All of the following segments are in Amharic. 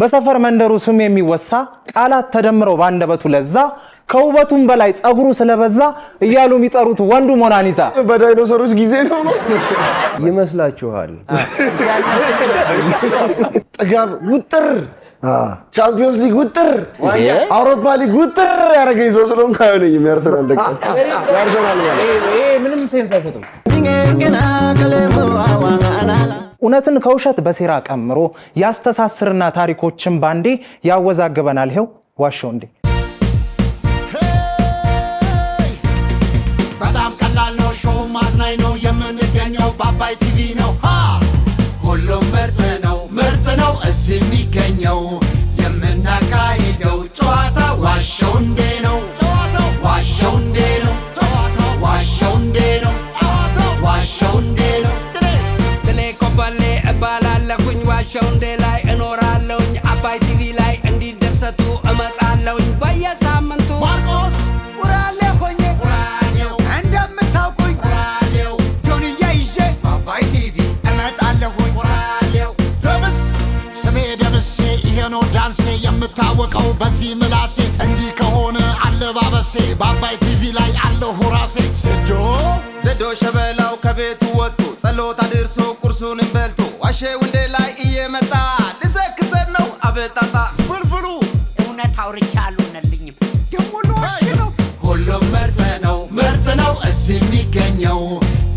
በሰፈር መንደሩ ስም የሚወሳ ቃላት ተደምረው ባንደበቱ ለዛ ከውበቱም በላይ ጸጉሩ ስለበዛ እያሉ የሚጠሩት ወንዱ ሞናሊዛ በዳይኖሰሮች ጊዜ ነው ይመስላችኋል ጥጋብ ውጥር ቻምፒዮንስ ሊግ ውጥር አውሮፓ ሊግ ውጥር ያረገኝ ሰው ስለሆነ ካየለኝ ያርሰናል ደቀ ያርሰናል ይሄ ምንም ሴንስ አይፈጥም እውነትን ከውሸት በሴራ ቀምሮ ያስተሳስርና ታሪኮችን ባንዴ ያወዛግበናል ይሄው ዋሻው እንዴ በጣም ቀላል ነው ሾው ማዝናኝ ነው የምንገኘው በአባይ ቲቪ ነው ሁሉም ምርጥ ነው እዚህ የሚገኘው የምናካሂደው ጨዋታ ዋሻው እንዴ ነው ዋሻው እንዴ ነው ዋሻው እንዴ ነው ዋሻው እንዴ ነው ትሌ ኮበሌ እባላለሁኝ ዋሻው እንዴ ላይ እኖራለሁኝ አባይ ቲቪ ላይ እንዲደሰቱ እመጣለሁኝ በየሳምንቱ ማርቆስ ውራሌ ሆኜ ውራሌው እንደምታውቁኝ ውራሌው ጆንያ ይዤ አባይ ቲቪ እመጣለሁኝ ውራሌው ደምስ ስሜ ደምሴ ይሄ ነው ዳንሴ የምታወቀው በዚህ ምላሴ እንዲህ ከሆነ አለባበሴ በአባይ ቲቪ ላይ አለሁ ራሴ ዘዶ ሸበላው ከቤቱ ወጥቶ ጸሎት አድርሶ ቁርሱንም በልቶ ዋሻው እንዴ ላይ እየመጣ ልዘክሰን ነው አበጣጣ ፍልፍሉ እውነት አውርቻ አልሆነልኝም ደሞ ነው ሁሉም ምርጥ ነው እዚህ የሚገኘው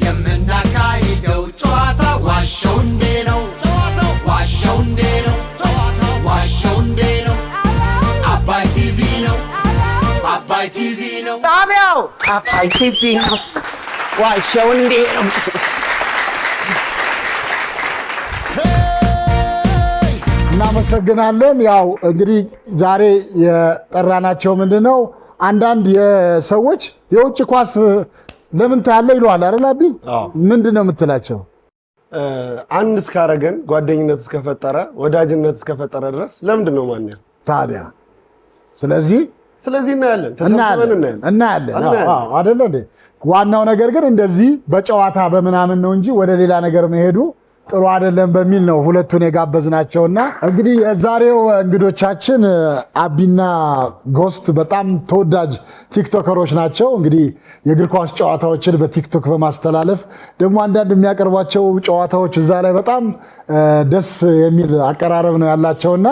የምናካሂደው ጨዋታ ዋሻው እንዴ ነው ዋሻው እንዴ ነው ዋሻው እንዴ ነው አባይ ቲቪ ነው አባይ ቲቪ ነው ጣቢያው አባይ ቲቪ ነው ዋሻው እንዴ ነው እናመሰግናለን ያው እንግዲህ ዛሬ የጠራናቸው ምንድነው አንዳንድ የሰዎች የውጭ ኳስ ለምን ታያለ ይሏል አይደል አቢ ምንድነው የምትላቸው አንድ እስካረገን ጓደኝነት እስከፈጠረ ወዳጅነት እስከፈጠረ ድረስ ለምንድነው ማንኛ ታዲያ ስለዚህ እናያለን አይደል እንዴ ዋናው ነገር ግን እንደዚህ በጨዋታ በመናምን ነው እንጂ ወደ ሌላ ነገር መሄዱ ጥሩ አይደለም በሚል ነው ሁለቱን የጋበዝናቸውና እንግዲህ የዛሬው እንግዶቻችን አቢና ጎስት በጣም ተወዳጅ ቲክቶከሮች ናቸው እንግዲህ የእግር ኳስ ጨዋታዎችን በቲክቶክ በማስተላለፍ ደግሞ አንዳንድ የሚያቀርቧቸው ጨዋታዎች እዛ ላይ በጣም ደስ የሚል አቀራረብ ነው ያላቸውና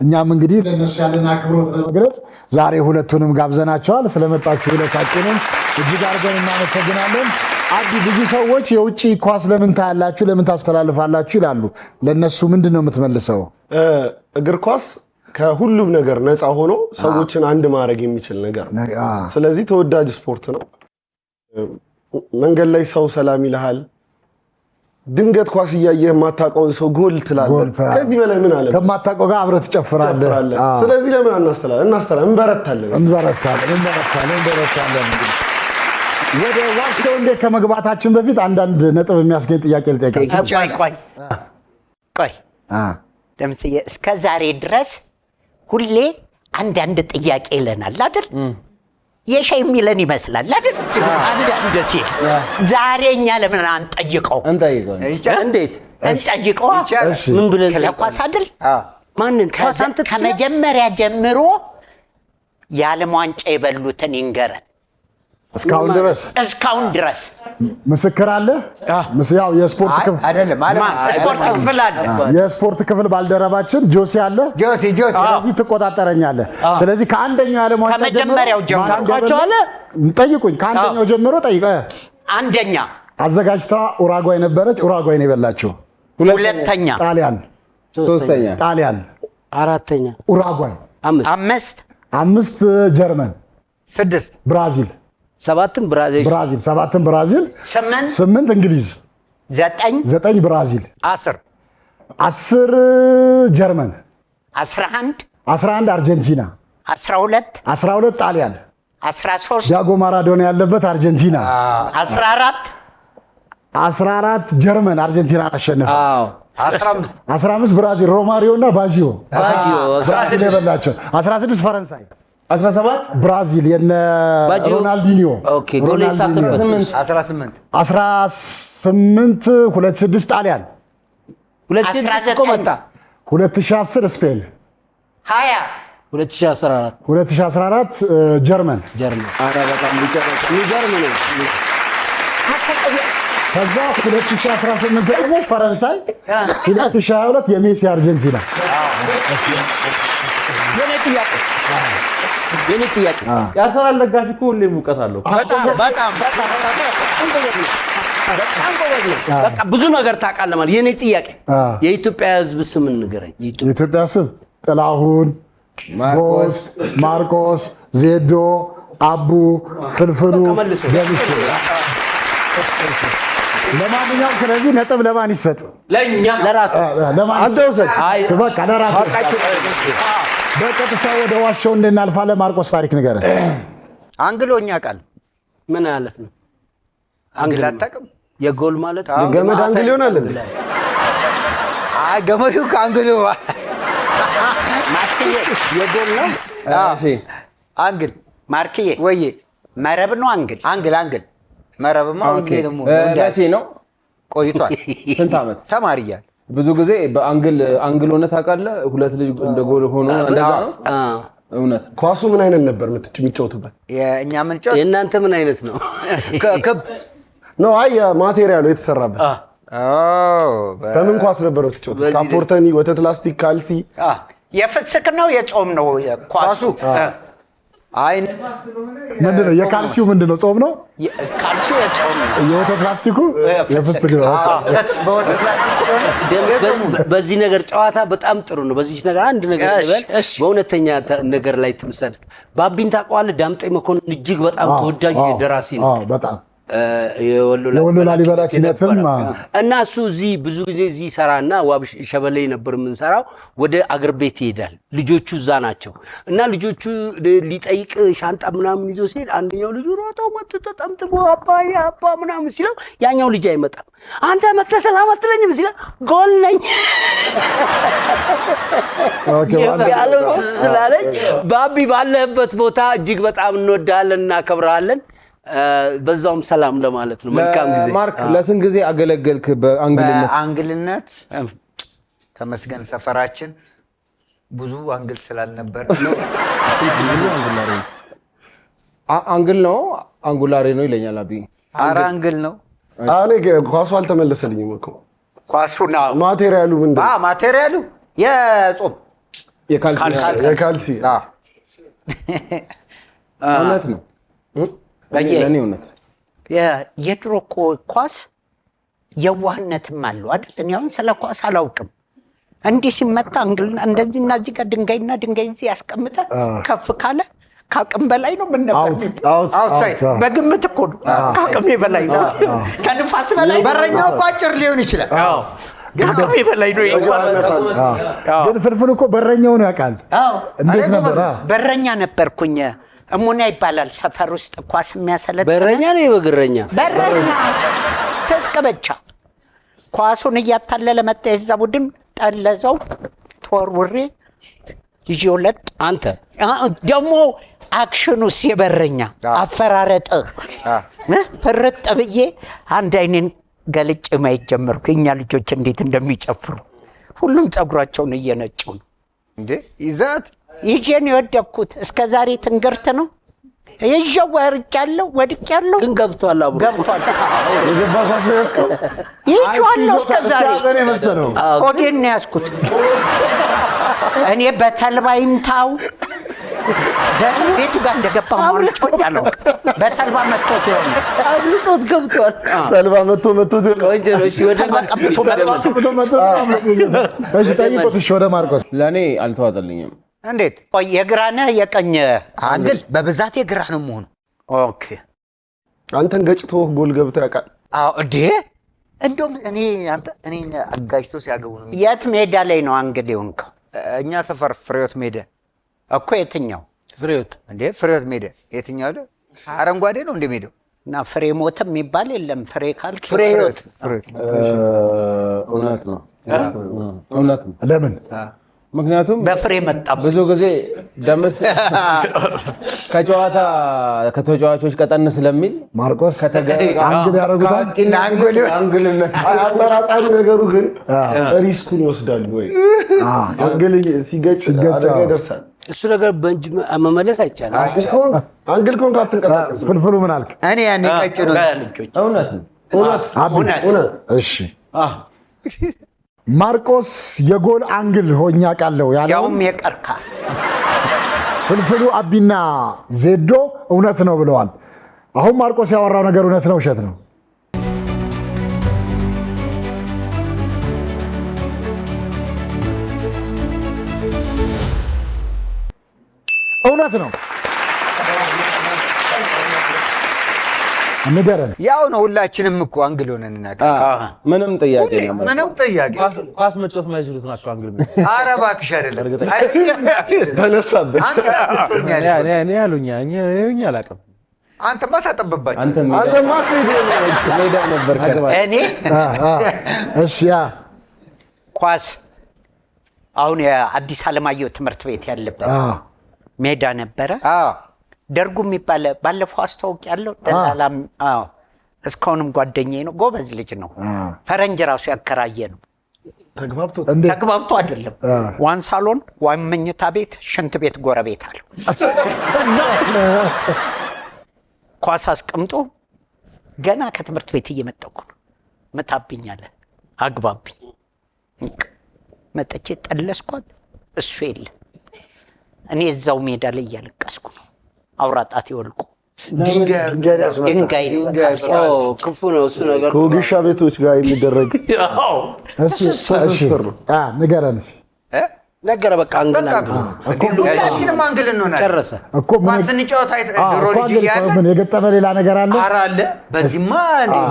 እኛም እንግዲህ ለነሱ ያለን አክብሮት ለመግለጽ ዛሬ ሁለቱንም ጋብዘናቸዋል ስለመጣችሁ ሁለታችሁንም እጅግ አድርገን እናመሰግናለን አቢ ብዙ ሰዎች የውጭ ኳስ ለምን ታያላችሁ ለምን ታስተላልፋላችሁ ይላሉ ለነሱ ምንድነው የምትመልሰው እግር ኳስ ከሁሉም ነገር ነፃ ሆኖ ሰዎችን አንድ ማድረግ የሚችል ነገር ስለዚህ ተወዳጅ ስፖርት ነው መንገድ ላይ ሰው ሰላም ይልሃል ድንገት ኳስ እያየህ የማታውቀውን ሰው ጎል ትላለህ ከዚህ በላይ ምን አለ ከማታውቀው ጋር አብረህ ትጨፍራለህ ስለዚህ ለምን እናስተላልፋለን እንበረታለን ወደ ዋሻው እንዴ ከመግባታችን በፊት አንዳንድ ነጥብ የሚያስገኝ ጥያቄ ልጠይቃችሁ ቆይ ለምሳሌ እስከ ዛሬ ድረስ ሁሌ አንዳንድ ጥያቄ ይለናል አይደል የሻይ የሚለን ይመስላል አይደል አንዳንድ ሲል ዛሬኛ ለምን አንጠይቀው እንዴት እንጠይቀው ምን ብለን ስለኳስ አይደል ማንን ከመጀመሪያ ጀምሮ የዓለም ዋንጫ የበሉትን ይንገረን እስካሁን ድረስ ምስክር አለ ያው የስፖርት ክፍል አይደለም ስፖርት ክፍል አለ የስፖርት ክፍል ባልደረባችን ጆሲ አለ ስለዚህ ትቆጣጣረኛለህ ስለዚህ ከአንደኛው ዓለም ዋንጫ ከመጀመሪያው ጀምሮ ጠይቁኝ ከአንደኛው ጀምሮ ጠይቀ አንደኛ አዘጋጅታ ኡራጓይ ነበረች ኡራጓይ ነው የበላችው ሁለተኛ ጣሊያን ሶስተኛ ጣሊያን አራተኛ ኡራጓይ አምስት ጀርመን ስድስት ብራዚል ሰባትን ብራዚል ስምንት እንግሊዝ ዘጠኝ ብራዚል 10 ጀርመን 11 አርጀንቲና 12 ጣሊያን 13 ዲያጎ ማራዶና ያለበት አርጀንቲና 14 ጀርመን አርጀንቲና አሸነፈ 15 ብራዚል ሮማሪዮ እና ባጂዮ ብራዚል የበላቸው 16 ፈረንሳይ 17 ብራዚል የነ ሮናልዲኒዮ ኦኬ ጎሌሳ 18 26 ጣሊያን 26 ኮመታ 2010 ስፔን 2014 ጀርመን ኧረ በጣም የሚገርም ነው። ከዛ 2018 ደግሞ ፈረንሳይ 2022 የሜሲ አርጀንቲና የኔ ጥያቄ የአርሰናል ደጋፊ እኮ ሁሌ ሙቀት አለው። በጣም በቃ ብዙ ነገር ታውቃለህ ማለት የኔ ጥያቄ የኢትዮጵያ ሕዝብ ስም ንገረኝ። የኢትዮጵያ ስም ጥላሁን፣ ቦስ፣ ማርቆስ፣ ዜዶ፣ አቡ፣ ፍልፍሉ፣ ደምስ። ለማንኛውም ስለዚህ ነጥብ ለማን ይሰጥ? ለኛ ለራስ ለማን ይሰጥ? በቃ ለራስ። በቀጥታ ወደ ዋሻው እንድናልፋለን። ማርቆስ ታሪክ ንገረን። አንግሎኛ ቃል ምን ማለት ነው? አንግል አታውቅም? የጎል ማለት ገመድ አንግል ይሆናል እንዴ? አይ ገመዱ ከአንግሉ ማርክዬ የጎል ነው። እሺ አንግል ማርክዬ ወዬ መረብ ነው። አንግል መረብማ ወዬ ደግሞ ደሴ ነው። ቆይቷል። ስንት ዓመት ተማሪ እያለ ብዙ ጊዜ በአንግል ሆነ ታውቃለህ። ሁለት ልጅ እንደ ጎል ሆኖ እንደዛ ነው። እውነት ኳሱ ምን አይነት ነበር የምትጫወቱበት? የእኛ ምን ጫወት የእናንተ ምን አይነት ነው? ክብ ነው። አይ ማቴሪያሉ የተሰራበት በምን ኳስ ነበር የምትጫወቱት? ካፖርተኒ፣ ወተት፣ ላስቲክ፣ ካልሲ። የፍስክ ነው የጾም ነው ኳሱ? አይ ምንድነው? የካልሲው ምንድነው? ጾም ነው። ካልሲው የጾም ነው። የወተት ላስቲኩ የፍስክ ነው። በወተት ላስቲክ በዚህ ነገር ጨዋታ በጣም ጥሩ ነው። በዚህ ነገር አንድ ነገር ይበል። በእውነተኛ ነገር ላይ ትምሰል። ባቢን ታውቀዋለህ? ዳምጤ መኮንን እጅግ በጣም ተወዳጅ ደራሲ ነው። በጣም የወሎ ላሊበላ ኪነትም እና እሱ እዚህ ብዙ ጊዜ እዚህ ሰራና ዋብ ሸበሌ ነበር የምንሰራው። ወደ አገር ቤት ይሄዳል። ልጆቹ እዛ ናቸው እና ልጆቹ ሊጠይቅ ሻንጣ ምናምን ይዞ ሲሄድ አንደኛው ልጁ ሮጦ መጥቶ ተጠምጥሞ አባዬ አባ ምናምን ሲለው ያኛው ልጅ አይመጣም። አንተ መጥተህ ሰላም አትለኝም ሲለው ጎል ነኝ ያለው ስላለኝ ባቢ ባለህበት ቦታ እጅግ በጣም እንወዳለን እናከብራለን። በዛውም ሰላም ለማለት ነው። መልካም ጊዜ። ማርክ ለስንት ጊዜ አገለገልክ በአንግልነት? አንግልነት ተመስገን ሰፈራችን ብዙ አንግል ስላልነበር አንግል ነው አንጉላሪ ነው ይለኛል አቢ። ኧረ አንግል ነው። እኔ ኳሱ አልተመለሰልኝም እኮ። ኳሱና ማቴሪያሉ ምንድን ነው? ማቴሪያሉ የጾም የካልሲ እውነት ነው። ለኔ እውነት የድሮ ኳስ የዋህነትም አለው አይደል? እኔ አሁን ስለ ኳስ አላውቅም። እንዲህ ሲመታ እንደዚህና እዚህ ጋር ድንጋይና ድንጋይ እዚህ ያስቀምጠ ከፍ ካለ ከአቅም በላይ ነው። ምን ነበር በግምት እኮ ነው። ከአቅሜ በላይ ነው። ከንፋስ በላይ በረኛው እኮ አጭር ሊሆን ይችላል። ከአቅሜ በላይ ነው። ግን ፍልፍል እኮ በረኛውን ያውቃል። እንዴት ነበር? በረኛ ነበርኩኝ። እሙና ይባላል ሰፈር ውስጥ ኳስ የሚያሰለጥን። በረኛ ነው በግረኛ? በረኛ ትጥቅ ብቻ ኳሱን እያታለለ መጣ። የዛ ቡድን ጠለዘው ተወርውሬ ይዤው ለጥ። አንተ ደግሞ አክሽኑስ የበረኛ አፈራረጥህ ፍርጥ ብዬ አንድ አይኔን ገልጬ ማየት ጀመርኩ። የእኛ ልጆች እንዴት እንደሚጨፍሩ ሁሉም ፀጉራቸውን እየነጩ ነው እንዴ ይዛት ይዤን የወደቅኩት። እስከ ዛሬ ትንግርት ነው። ይዤው ወድቄያለሁ። ግን ገብቷል። አብሮ ገብቷል። ይዤዋለሁ እስከ ዛሬ ሆዴን ነው ያዝኩት። እኔ በተልባ ይምታው ቤቱ ጋር እንደገባ ማልጮኝ አላውቅም። በተልባ መጥቶት ይሆናል። አብልጦት ገብቷል። ተልባ መጥቶት ቆንጆ ነው። እሺ ወደ ጠይቁት። እሺ ወደ ማርቆስ። ለኔ አልተዋጠልኝም። እንዴት? የግራ ነህ የቀኝ? አንግል በብዛት የግራ ነው መሆኑ። ኦኬ አንተን ገጭቶ ጎል ገብቶ ያውቃል? አዎ እንዴ እንደውም እኔ አጋጅቶ ሲያገቡ ነው። የት ሜዳ ላይ ነው አንግል የሆንከው? እኛ ሰፈር ፍሬዎት ሜዳ እኮ። የትኛው ፍሬዎት? እንዴ ፍሬዎት ሜዳ የትኛው? አረንጓዴ ነው እንደ ሜዳው። እና ፍሬ ሞትም የሚባል የለም። ፍሬ ካልክ ፍሬዎት። እውነት ነው። እውነት ነው። ለምን ምክንያቱም በፍሬ መጣ ብዙ ጊዜ ደምስ ከጨዋታ ከተጫዋቾች ቀጠን ስለሚል ማርቆስ አንግል ያደርጉታል። አንግልነት አጠራጣሪ ነገሩ ግን ሪስኩን ይወስዳሉ ወይ? አንግል ሲገጭ አደጋ ይደርሳል። እሱ ነገር በእንጂ መመለስ አይቻልም። አንግል ኮንክ አትንቀሳቀስ። ፍልፍሉ ምን አልክ? እኔ ያኔ ቀጭ ነው። እውነት ነው። እውነት። እሺ ማርቆስ የጎል አንግል ሆኛ ቃለው ያለው ያውም የቀርካ ፍልፍሉ አቢና ዜዶ እውነት ነው ብለዋል። አሁን ማርቆስ ያወራው ነገር እውነት ነው ውሸት ነው? እውነት ነው። ንገረን። ያው ነው ሁላችንም እኮ አንግል ሆነን እናውቃለን። ምንም ጥያቄ ነው። ምንም ጥያቄ ኳስ መጫወት ማይችሉት ናቸው አንግል። ኧረ እባክሽ አይደለም ተነሳብህ። እኔ ያሉኝ አላውቅም። አንተማ ታጠበባቸው። አንተማ ሜዳ ነበር። እኔ እሺ ያ ኳስ አሁን የአዲስ አለማየሁ ትምህርት ቤት ያለበት ሜዳ ነበረ። ደርጉ የሚባል ባለፈው አስተዋውቅ ያለው ደላላም እስካሁንም ጓደኛዬ ነው። ጎበዝ ልጅ ነው። ፈረንጅ ራሱ ያከራየ ነው። ተግባብቶ አይደለም። ዋን ሳሎን፣ ዋን መኝታ ቤት፣ ሽንት ቤት ጎረቤት አለው። ኳስ አስቀምጦ ገና ከትምህርት ቤት እየመጣሁ ነው። መታብኛለ አግባብኝ። መጠቼ ጠለስኳት። እሱ የለ። እኔ እዛው ሜዳ ላይ እያለቀስኩ ነው። አውራጣት ይወልቁ ድንጋይ ክፉ ነው እሱ ነገር። ከወጌሻ ቤቶች ጋር የሚደረግ ንገረን። ነገረ በቃ አንግል ሁላችንም አንግል እንሆናለን። ጨረሰ እኮ ኳስ እንጫወት ድሮ ልጅ እያለ ምን የገጠመ ሌላ ነገር አለ? ኧረ አለ። በዚህማ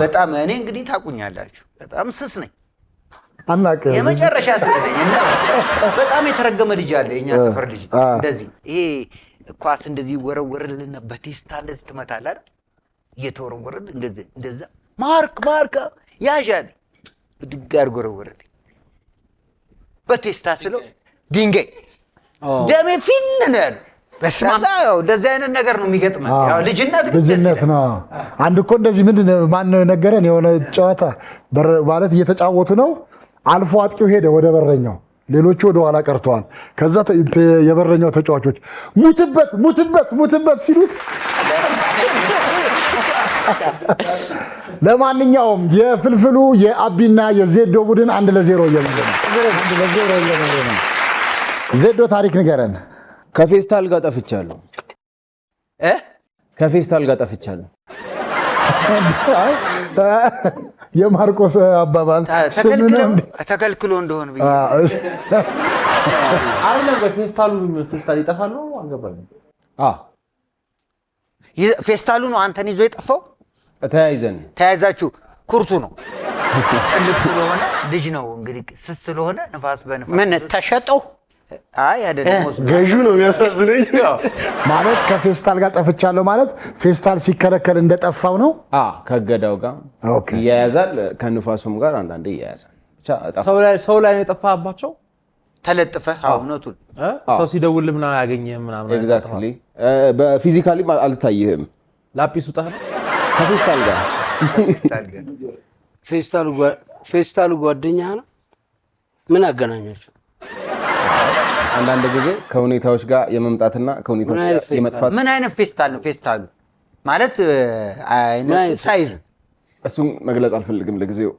በጣም እኔ እንግዲህ ታውቁኛላችሁ፣ በጣም ስስ ነኝ። አናውቅም። የመጨረሻ ስስ ነኝ እና በጣም የተረገመ ልጅ አለ የኛ ሰፈር ልጅ። እንደዚህ ይሄ ኳስ እንደዚህ ወረወርልና በቴስታ እንደዚህ ትመታለህ አይደል? እየተወረወረል እንደዚህ እንደዛ ማርክ ያዣል ብድግ አድርጎ ወረወረልኝ በቴስታ ስለው ድንጋይ ደሜ ፊን ነው ያለው። ያው እንደዚህ አይነት ነገር ነው የሚገጥመን። ያው ልጅነት ነው። አንድ እኮ እንደዚህ ምንድን ነው ማን ነው የነገረን? የሆነ ጨዋታ ማለት እየተጫወቱ ነው። አልፎ አጥቂው ሄደ ወደ በረኛው፣ ሌሎቹ ወደ ኋላ ቀርተዋል። ከዛ የበረኛው ተጫዋቾች ሙትበት ሲሉት ለማንኛውም የፍልፍሉ የአቢና የዜዶ ቡድን 1-0 እየመረ ነው። ዜዶ ታሪክ ንገረን። ከፌስታል ጋር ጠፍቻለሁ። ከፌስታል ጋር ጠፍቻለሁ። የማርቆስ አባባል ተከልክሎ እንደሆነ ብዬ አይደለም። ፌስታል ይጠፋል ነው አልገባኝም። ፌስታሉ ነው አንተን ይዞ የጠፋው። ተያይዛችሁ ኩርቱ ነው ትልቅ ስለሆነ ልጅ ነው እንግዲህ ስስ ስለሆነ ንፋስ በንፋስ ምን ተሸጠው? አይ አይደለም፣ ገዢው ነው የሚያሳዝነኝ። ማለት ከፌስታል ጋር ጠፍቻለሁ ማለት ፌስታል ሲከለከል እንደጠፋው ነው። ከገዳው ጋር ይያያዛል፣ ከንፋሱም ጋር አንዳንዴ ይያያዛል። ብቻ ሰው ላይ ነው የጠፋባቸው። ተለጥፈ እውነቱን ሰው ሲደውል ምናምን ያገኘህ ምናምን። ኤግዛክትሊ። በፊዚካሊ አልታየህም። ላጲስ ውጣ ነው ከፌስታል ጋር ፌስታሉ ጓደኛ ነው። ምን አገናኛቸው? አንዳንድ ጊዜ ከሁኔታዎች ጋር የመምጣትና ከሁኔታዎች ጋር የመጥፋት። ምን አይነት ፌስታል ነው? ፌስታሉ ማለት አይነቱ ሳይዙ እሱን መግለጽ አልፈልግም ለጊዜው።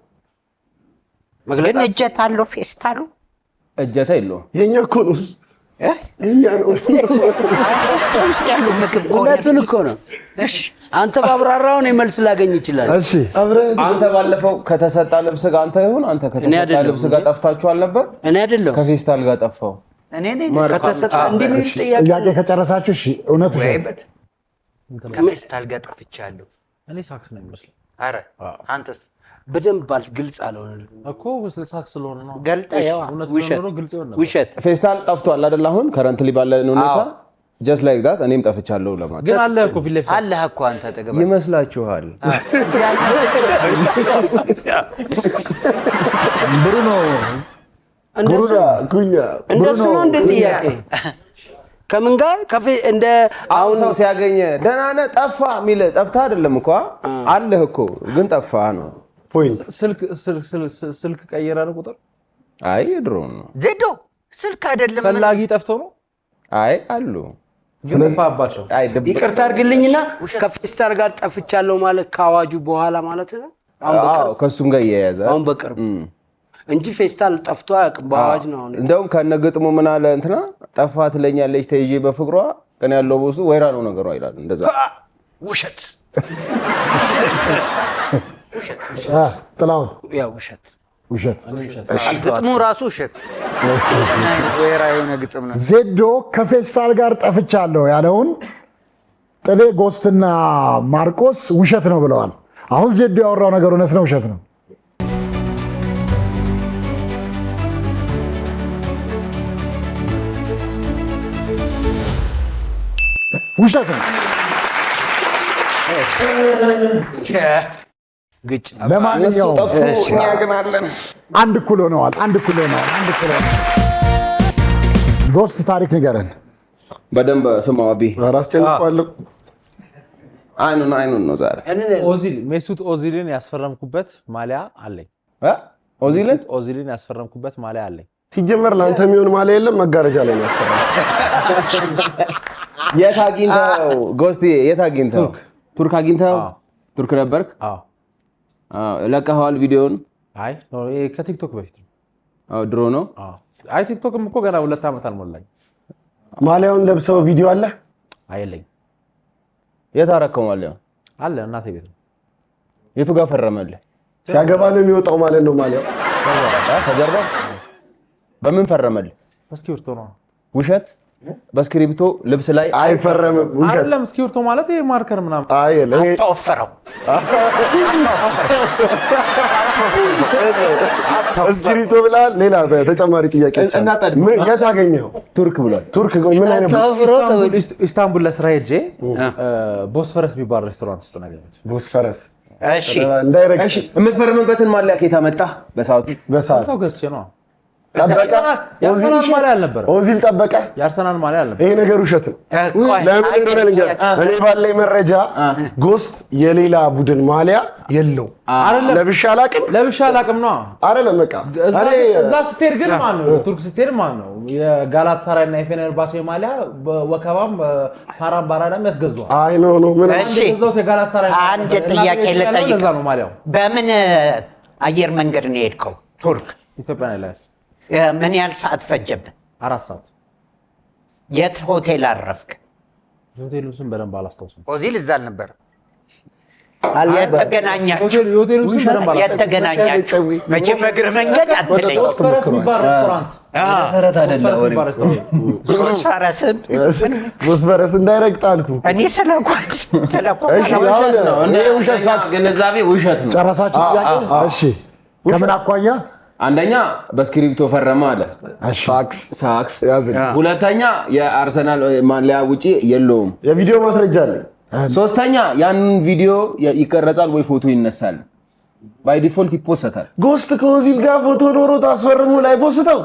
ግን እጀታ አለው ፌስታሉ? እጀታ የለውም። የኛ እኮ ነው የኛ ነው። ውስጥ ያለው ምግብ እውነቱን እኮ ነው። አንተ ባብራራው ነው መልስ ላገኝ ይችላል። እሺ አንተ ባለፈው ከተሰጣ ልብስ ጋር አንተ ይሁን አንተ ከተሰጣ ልብስ ጋር ጠፍታችኋል ነበር። እኔ አይደለም ከፌስታል ጋር ጠፋው። እኔ ከተሰጣ እንዲህ ምን ጥያቄ ከጨረሳችሁ እሺ። እውነቱ ከፌስታል ጋር ጠፍቻለሁ። እኔ ሳክስ ነው የሚመስለው። አረ አንተስ? በደንብ ግልጽ አልሆነልኝም እኮ ሳክስ ስለሆነ ነው። ገልጠህ ውሸት ፌስታል ጠፍቷል አይደል? አሁን ከረንትሊ ባለን ሁኔታ just like that እኔም ጠፍቻለሁ ለማለት ግን አለ እኮ ፊት ለፊት አለ እኮ አንተ ተገባ ይመስላችኋል? ብሩኖ እንደሱ ነው እንደ ጥያቄ ከምን ጋር እንደ አሁን ሰው ሲያገኘ ደህና ነህ ጠፋ የሚል ጠፍታ አይደለም እኮ አለህ እኮ ግን ጠፋ ነው ፖይንት ስልክ ቀየረ ቁጥር አይ ድሮ ነው ዜዶ ስልክ አይደለም ፈላጊ ጠፍቶ ነው አይ አሉ ስለፋባቸው አይ ይቅርታ አድርግልኝና ከፌስታል ጋር ጠፍቻለሁ ማለት ካዋጁ በኋላ ማለት ነው አዎ ከሱም ጋር ያያዛል አሁን በቅርብ እንጂ ፌስታል ጠፍቶ አያውቅም በአዋጅ ነው እንደውም ከነገጥሙ ምን አለ እንትና ጠፋ ትለኛለች ተይዤ በፍቅሯ ቀን ያለው ቦሱ ወይራ ነው ነገሩ አይላል እንደዛ ውሸት ጥላውን ያው ውሸት ግጥሙ ራሱ ውሸት ወይራ የሆነ ግጥም ነው ዜዶ ከፌስታል ጋር ጠፍቻለሁ ያለውን ጥሌ ጎስትና ማርቆስ ውሸት ነው ብለዋል አሁን ዜዶ ያወራው ነገር እውነት ነው ውሸት ነው ውሸት ነው ግጭ ለማንኛውም እኛ ግን አለን አንድ ኩሎ ነው ጎስት ታሪክ ንገረን በደንብ ስማው አቢ ራስ ጨንቋለሁ አይኑን ነው ዛሬ ኦዚል ሜሱት ኦዚልን ያስፈረምኩበት ማሊያ አለኝ ኦዚልን ያስፈረምኩበት ማሊያ አለኝ ሲጀመር ላንተ የሚሆን ማሊያ የለም መጋረጃ ላይ ነው ያስፈረም የት አግኝተው ጎስቲ የት አግኝተው ቱርክ አግኝተው ቱርክ ነበርክ አዎ ለቀኸዋል ቪዲዮን አይ ከቲክቶክ በፊት አዎ ድሮ ነው አይ ቲክቶክም እኮ ገና 2 ዓመት አልሞላኝ ማሊያውን ለብሰው ቪዲዮ አለ አይለኝ የት አረከው ማሊያው አለ እናቴ ቤት ነው የቱ ጋር ፈረመልህ ሲያገባ ነው የሚወጣው ማለት ነው ማሊያው ከጀርባ በምን ፈረመልህ በስክሪፕቶ ነው ውሸት በስክሪፕቶ ልብስ ላይ አይፈረምም አይደለም ስክሪፕቶ ማለት ይሄ ማርከር ምናምን አይ ተወፈረው እስክሪፕቶ ብላ ሌላ ተጨማሪ ጥያቄ የት አገኘኸው ቱርክ ብሏል ቱርክ ምን አይነት ኢስታንቡል ለስራ ሄጄ ቦስፈረስ የሚባል ሬስቶራንት ውስጥ ነው ያገኘሁት ቦስፈረስ እሺ እንዳይረግ እሺ የምትፈርምበትን ማሊያ ከየት አመጣ በሰዓቱ ሰው ገዝቼ ነው ጠበቀ የአርሰናል ማሊያ አልነበረም ኦዚል ጠበቀ የአርሰናል ማሊያ አልነበረም ይሄ ነገር ውሸት ነው ለምን እንደሆነ ልንገርህ እኔ ባለኝ መረጃ ጎስት የሌላ ቡድን ማሊያ የለው ለብሻ አላቅም ነው አይደለም በቃ እዛ ስትሄድ ግን ማን ነው ቱርክ ስትሄድ ማን ነው የጋላታሳራይ እና የፌነርባቼ ማሊያ ወከባም ፓራም ባራዳም ያስገዛዋል አይ ኖ ምን እዛው የጋላታሳራይ አንድ ጥያቄ ልጠይቅ ለዛ ነው ማሊያው በምን አየር መንገድ ነው የሄድከው ቱርክ ኢትዮጵያ ላይ ምን ያህል ሰዓት ፈጀብህ 4 ሰዓት የት ሆቴል አረፍክ ሆቴሉ ስም በደንብ አላስታውስም ኦዚል እዛ አልነበረም የተገናኛችሁ መቼም በእግር መንገድ አትለኝ ቦስፈረስ የሚባል ሬስቶራንት ቦስፈረስ እንዳይረግጥ አልኩ እኔ ስለኳስ ግንዛቤ ውሸት ነው ጨረሳችሁ ጥያቄ እሺ ከምን አኳያ አንደኛ በስክሪፕቶ ፈረመ አለ ሳክስ ሁለተኛ የአርሰናል ማሊያ ውጪ የለውም የቪዲዮ ማስረጃ አለ ሶስተኛ ያንን ቪዲዮ ይቀረጻል ወይ ፎቶ ይነሳል ባይ ዲፎልት ይፖስታል ጎስት ከኦዚል ጋር ፎቶ ኖሮ ታስፈርሙ ላይ ፖስተው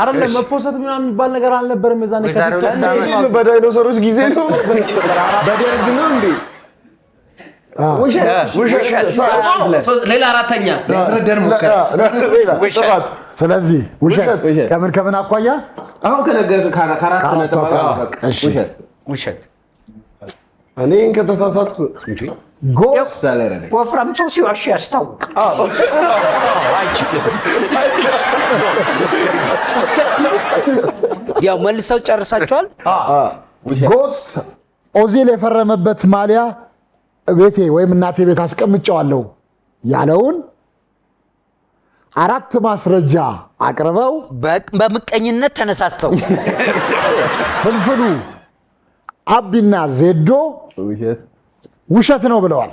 አይደለም መፖስት ምናምን የሚባል ነገር አልነበረም የዛኔ ከቲክቶክ በዳይኖሰሮች ጊዜ ነው በደርግ ነው እንዴ ውሸት ሌላ አራተኛ ለትረደር ሙከራ ስለዚህ ውሸት ከምን አኳያ አሁን ከነገሩ ከአራት ነጥብ ውሸት እኔን ከተሳሳትኩ ጎስ ወፍራም ሰው ሲዋሽ ያስታውቅ ያው መልሰው ጨርሳቸዋል ጎስት ኦዚል የፈረመበት ማሊያ ቤቴ ወይም እናቴ ቤት አስቀምጨዋለሁ ያለውን 4 ማስረጃ አቅርበው በምቀኝነት ተነሳስተው ፍልፍሉ አቢና ዜዶ ውሸት ነው ብለዋል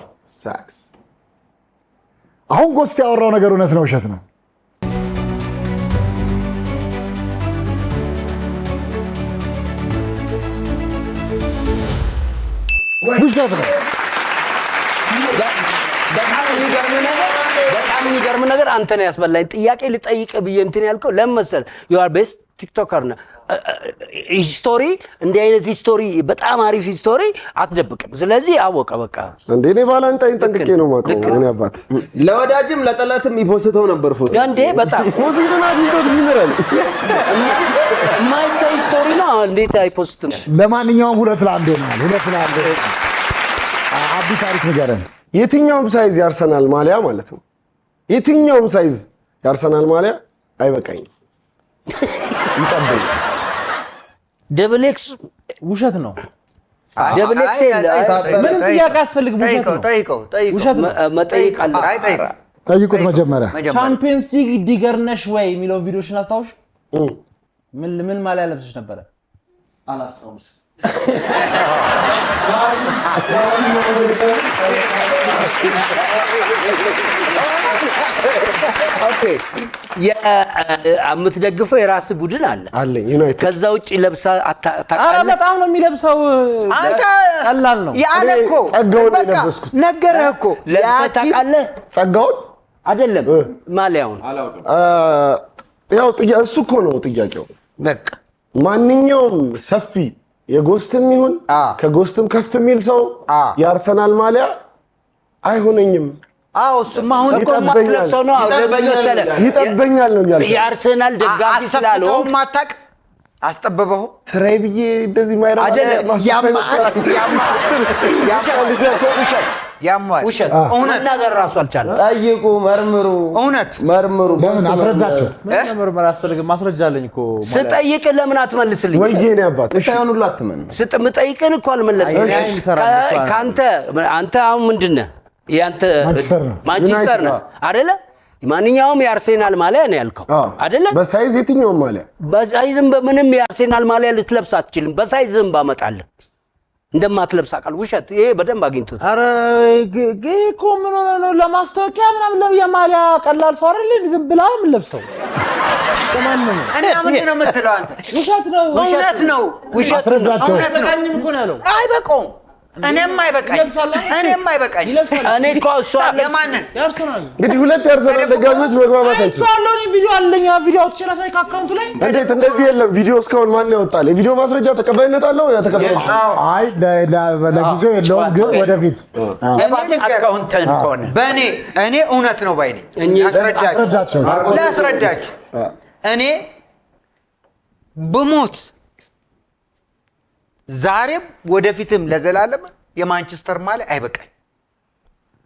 አሁን ጎስት ያወራው ነገር እውነት ነው ውሸት ነው ውሸት ነው በጣም የሚገርም ነገር አንተ ነህ ያስበላኝ። ጥያቄ ልጠይቅ ብዬ እንትን ያልከው ለምን መሰለህ? ዩ አር ቤስት ቲክቶከር ነህ። ሂስቶሪ እንዲህ አይነት ሂስቶሪ በጣም አሪፍ ሂስቶሪ አትደብቅም። ስለዚህ አወቀ በቃ እንዴ እኔ ባላንጣይን ጠንቅቄ ነው የማውቀው። እኔ አባት ለወዳጅም ለጠላትም ይፖስተው ነበር ፎቶ እንዴ በጣም ፖዚሽን አድርጎት ይምራል። የማይታይ ሂስቶሪ ነው። እንዴት አይፖስትም? ለማንኛውም 2-1 ሆኗል። 2-1 አቢ ታሪክ ንገረን። የትኛውም ሳይዝ ያርሰናል ማሊያ ማለት ነው። የትኛውም ሳይዝ ያርሰናል ማሊያ አይበቃኝም፣ ይጠበኝ። ደብል ኤክስ ውሸት ነው። ደብል ኤክስ ምንም ጥያቄ አያስፈልግም። ውሸት ነው። መጠየቅ አለ። ጠይቁት መጀመሪያ። ቻምፒየንስ ሊግ ዲገር ነሽ ወይ የሚለውን ቪዲዮሽን አስታውሽ። ምን ማሊያ ለብሰሽ ነበረ? አላስታውስ። ኦኬ የምትደግፈው የራስ ቡድን አለ አለኝ ዩናይትድ። ከዛ ውጪ ለብሳ ታውቃለህ? ኧረ በጣም ነው የሚለብሰው። አንተ ቀላል ነው ያለ እኮ ጸጋውን በቃ የለበስኩት ነገርህ እኮ ለብሰህ ታውቃለህ? ጸጋውን አይደለም ማሊያውን። ያው እሱ እኮ ነው ጥያቄው። በቃ ማንኛውም ሰፊ የጎስትም ይሁን ከጎስትም ከፍ የሚል ሰው የአርሰናል ማሊያ አይሆነኝም። አዎ እሱማ አሁን እኮ ማትለብሰው ነው። ይጠበኛል ነው ያለው። የአርሰናል ደጋፊ ስላለው ማታቅ አስጠበበው ትራይ ብዬ እንደዚህ ማይራ ያሟል። ውሸት መናገር ራሱ አልቻለም። ጠይቁ፣ መርምሩ። እውነት መርምሩ። ለምን አስረዳቸው። መርመር አያስፈልግም። ማስረጃ አለኝ እኮ። ስጠይቅ ለምን አትመልስልኝ? ወይዬ ነው አባት ታዩን ሁሉ አትመን። ስጠይቅን እኮ አልመለስም። አንተ አሁን ምንድን ነህ? ያንተ ማንቸስተር ነው አይደለ? ማንኛውም የአርሴናል ማሊያ ነው ያልከው አይደለ? በሳይዝ የትኛውም ማሊያ በሳይዝም በምንም የአርሴናል ማሊያ ልትለብስ አትችልም። በሳይዝም ባመጣልህ እንደማትለብስ አቃል ውሸት። ይሄ በደንብ አግኝቶት። አረ እኮ ምን ሆነ ነው? ለማስታወቂያ ምናምን የማሊያ ቀላል ሰው አይደል? ዝም ብላ ምን ለብሰው ከማን ነው? እኔ ምንድን ነው የምትለው አንተ? ውሸት ነው። እውነት ነው። ውሸት አስረዳቸው። እውነት ነው። እኮ ነው ያለው። አይበቃውም። እኔም አይበቃኝ። እኔ እኮ እሱ አለ የማንን ያርሰናል እንግዲህ ሁለት ያርሰናል ደጋፊዎች መግባባት አይችሉም። አይቻለሁ። እኔ ቪዲዮ አለኝ። ቪዲዮ አውጥቼ ላሳይ ከአካውንቱ ላይ። እንዴት እንደዚህ የለም? ቪዲዮ እስካሁን ማን ያወጣል? የቪዲዮ ማስረጃ ተቀባይነት አለው? ተቀባይነት አይ ለጊዜው የለውም፣ ግን ወደፊት አካውንትን ከሆነ እኔ እውነት ነው ባይ ነኝ። ላስረዳችሁ እኔ ብሞት ዛሬም ወደፊትም ለዘላለም የማንቸስተር ማሊያ አይበቃኝ።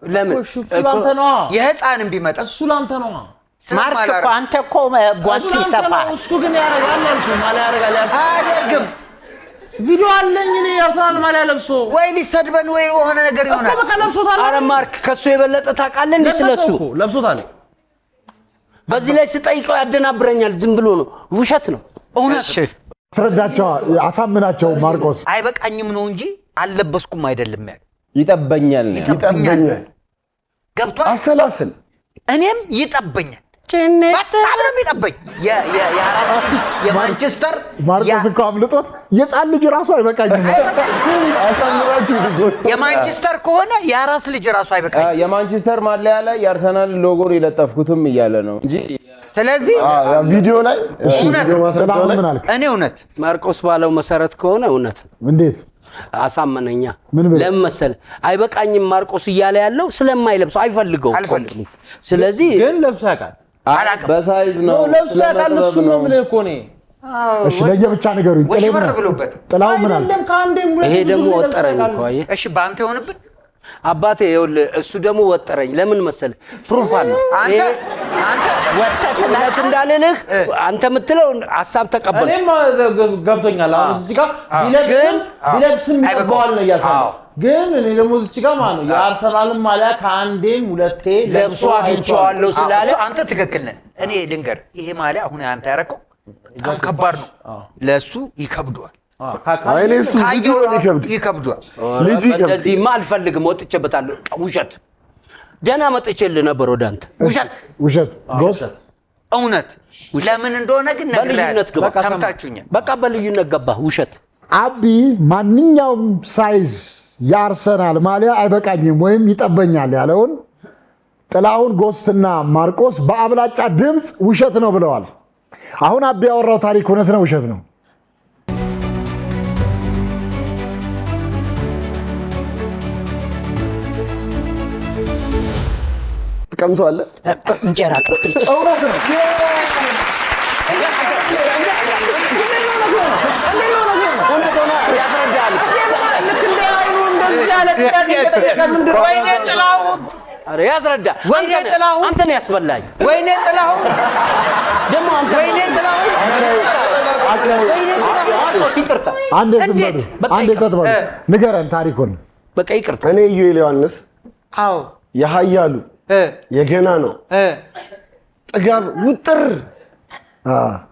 ለምን? እሱ ላንተ ነው። የህፃንም ቢመጣ እሱ ላንተ ነው። ማርክ እኮ አንተ እኮ ጓዝ ሲሰፋ እሱ ግን ያረጋል አልኩህ። ማሊያ ያረጋል አያደርግም። ቪዲዮ አለኝ እኔ የአርሰናል ማሊያ ለብሶ ወይ ሊሰድበን ወይ የሆነ ነገር ይሆናል። በቃ ለብሶታል። ኧረ ማርክ ከሱ የበለጠ ታውቃለህ እንዴ ስለሱ? ለብሶታል። በዚህ ላይ ስጠይቀው ያደናብረኛል። ዝም ብሎ ነው። ውሸት ነው። እውነት አስረዳቸው፣ አሳምናቸው። ማርቆስ አይበቃኝም ነው እንጂ አልለበስኩም አይደለም ያለው። ይጠበኛል። ገብቷል። አሰላስል እኔም ይጠበኛል። በጣም ነው የሚጠበኝ። የማንቸስተር ማርቆስ እኮ አምልጦት የጻን ልጅ ራሱ አይበቃኝም። የማንቸስተር ከሆነ የአራስ ልጅ ራሱ አይበቃኝ። የማንቸስተር ማሊያ ላይ የአርሰናል ሎጎን የለጠፍኩትም እያለ ነው እንጂ ስለዚህ ቪዲዮ ላይ እኔ እውነት ማርቆስ ባለው መሰረት ከሆነ እውነት እንዴት አሳመነኛ። ለምን መሰለህ? አይበቃኝም ማርቆስ እያለ ያለው ስለማይለብሰው አይፈልገው። ስለዚህ ግን ለብሶ ያውቃል። በሳይዝ ነው ለብሶ ያውቃል። እሱ ነው ምን እኮ ነው። እሺ ለየብቻ ንገሩኝ። ጥላው ምን አለ? ይሄ ደግሞ ወጠረኝ እኮ አየህ። እሺ ባንተ ይሆንብን አባቴ ይኸውልህ፣ እሱ ደግሞ ወጠረኝ። ለምን መሰለህ? ፕሩፍ አለ። አንተ ወተት እንዳልልህ አንተ የምትለው ሐሳብ ተቀበል። እኔም ገብቶኛል። አሁን እዚህ ጋር ቢለብስም ይገባዋል ነው እያልኩህ። ግን እኔ ደግሞ እዚህ ጋር ማለት ነው የአርሰናልን ማሊያ ከአንዴም ሁለቴ ለብሶ አግኝቼዋለሁ ስላለ አንተ ትክክል ነህ። እኔ ልንገርህ፣ ይሄ ማሊያ አሁን አንተ ያደረከው በጣም ከባድ ነው። ለእሱ ይከብደዋል። ይከብዷል። እንደዚህማ አልፈልግም። ወጥቼበታለሁ። ውሸት ደህና መጥቼልህ ነበር ወደ አንተ። ውሸት እውነት ለምን እንደሆነ ግን በልዩነት ገባ። ሰምታችሁኛል። በቃ በልዩነት ገባ። ውሸት አቢ ማንኛውም ሳይዝ የአርሰናል ማሊያ አይበቃኝም ወይም ይጠበኛል ያለውን ጥላሁን ጎስትና ማርቆስ በአብላጫ ድምፅ ውሸት ነው ብለዋል። አሁን አቢ ያወራው ታሪክ እውነት ነው ውሸት ነው? ትቀምሰዋለህ? እንጀራ ቅቅል እውነት ነው። ወይኔ ጥላሁን ኧረ ያስረዳ። ወይኔ ጥላሁን አንተ ነው ያስበላኝ። ወይኔ ጥላሁን ደግሞ አንተ ወይኔ ጥላሁን ወይኔ ጥላሁን ማርቆስ ይቅርታ። አንዴ ዝም በሉ፣ አንዴ ጸጥ በሉ። ንገረን ታሪኩን። በቃ ይቅርታ። እኔ ኢዩኤል ዮሐንስ አዎ የኃያሉ የገና ነው ጥጋብ ውጥር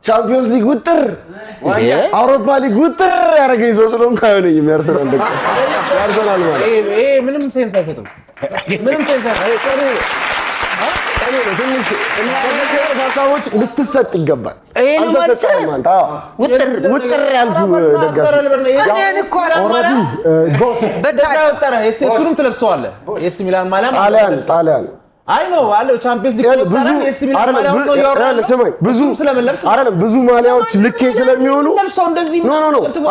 ቻምፒዮንስ ሊግ ውጥር አውሮፓ ሊግ ውጥር ያደረገኝ ሰው ስለሆንኩ አይሆነኝም። ያርሰናል ደግ ያርሰናል ማለት ይሄ ምንም ሴንስ አይሰጥም። ምንም ሴንስ አይሰጥም። ትንሽ ሀሳቦች ልትሰጥ ይገባል። ይሄን ማለት ውጥር ያልኩ ደጋፊ እኔን እኮ ኦልሬዲ ጎስ በዳውጠረ እሱንም ትለብሰዋለህ። ኤሲ ሚላን ማሊያ ጣሊያን አይ ነው አለው ቻምፒየንስ ሊግ ብዙ ብዙ ማሊያዎች ልኬ ስለሚሆኑ ለብሰው እንደዚህ ኖ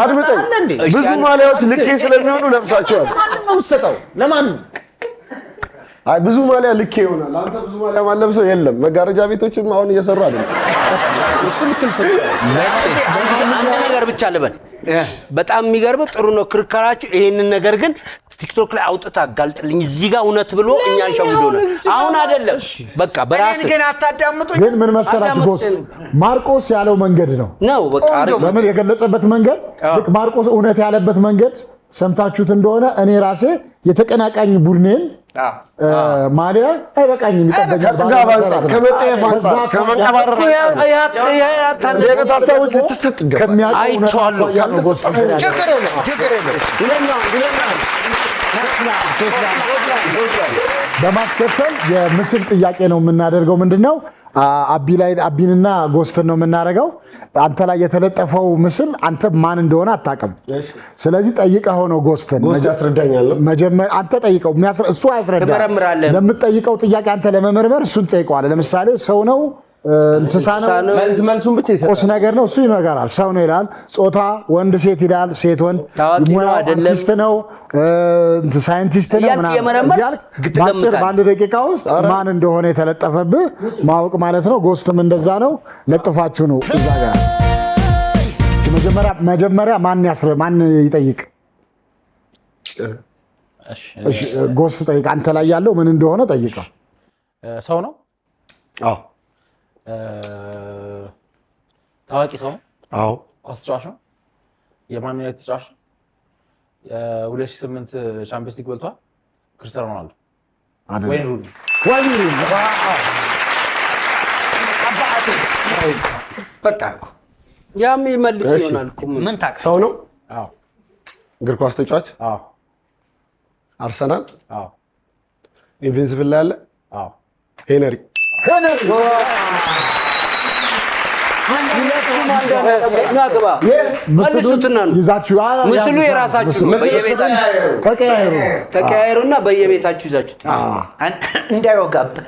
አድምጠኝ። ብዙ ማሊያዎች ልኬ ስለሚሆኑ ለብሳቸዋል። ማን ነው የምትሰጠው? ለማን? አይ ብዙ ማሊያ ልኬ ይሆናል። አንተ ብዙ ማሊያ ማለብሰው የለም። መጋረጃ ቤቶችም አሁን እየሰሩ አይደለም። አንድ ነገር ብቻ ልበል። በጣም የሚገርም ጥሩ ነው ክርክራችሁ። ይሄንን ነገር ግን ቲክቶክ ላይ አውጥታ አጋልጥልኝ። እዚህ ጋር እውነት ብሎ እኛን ሸውዶናል። አሁን አይደለም በቃ በራስ ግን አታዳምጡኝ። ግን ምን መሰላችሁ ጎስ ማርቆስ ያለው መንገድ ነው በቃ ለምን የገለጸበት መንገድ ልክ ማርቆስ እውነት ያለበት መንገድ ሰምታችሁት እንደሆነ እኔ ራሴ የተቀናቃኝ ቡድኔን ማሊያ አይበቃኝም ይጠበቃል ከመጠየፍ አንፃር ከመንቀባረር ሀሳቦች ልትሰጥ ይገባል። አይቼዋለሁ። ችግር የለም በማስከተል የምስል ጥያቄ ነው የምናደርገው። ምንድነው አቢንና ጎስትን ነው የምናደርገው። አንተ ላይ የተለጠፈው ምስል አንተ ማን እንደሆነ አታውቅም። ስለዚህ ጠይቀኸው ነው ጎስትን መጀመሪያ አንተ ጠይቀው። እሱ አያስረዳም። ለምትጠይቀው ጥያቄ አንተ ለመመርመር እሱን ጠይቀዋለህ። ለምሳሌ ሰው ነው እንስሳ ነው መልሱን ብቻ ይሰጣል። ቁስ ነገር ነው እሱ ይነገራል። ሰው ነው ይላል። ጾታ ወንድ ሴት ይላል። ሴት ወንድ አርቲስት ነው ሳይንቲስት ነው ምናምን ባጭር በአንድ ደቂቃ ውስጥ ማን እንደሆነ የተለጠፈብህ ማወቅ ማለት ነው። ጎስትም እንደዛ ነው። ለጥፋችሁ ነው እዛ ጋር መጀመሪያ ማን ይጠይቅ? እሺ ጎስት ጠይቅ። አንተ ላይ ያለው ምን እንደሆነ ጠይቀው። ሰው ነው? አዎ ታዋቂ ሰው ነው? አዎ ኳስ ተጫዋች ነው? የማን ዩናይትድ ተጫዋች ነው? 2008 ቻምፒየንስ ሊግ በልቷል? ክርስቲያኖ ሮናልዶ ወይን ሩኒ በቃ ያም ይመልስ ይሆናል እኮ ምን ታውቃለህ? ሰው ነው? አዎ እግር ኳስ ተጫዋች? አዎ አርሰናል? አዎ ኢንቪንሲብል ላይ አለ? አዎ ሄነሪ ምስሉ የራሳችሁ ተቀያየሩና በየቤታችሁ ይዛችሁ እንዳይወጋብህ።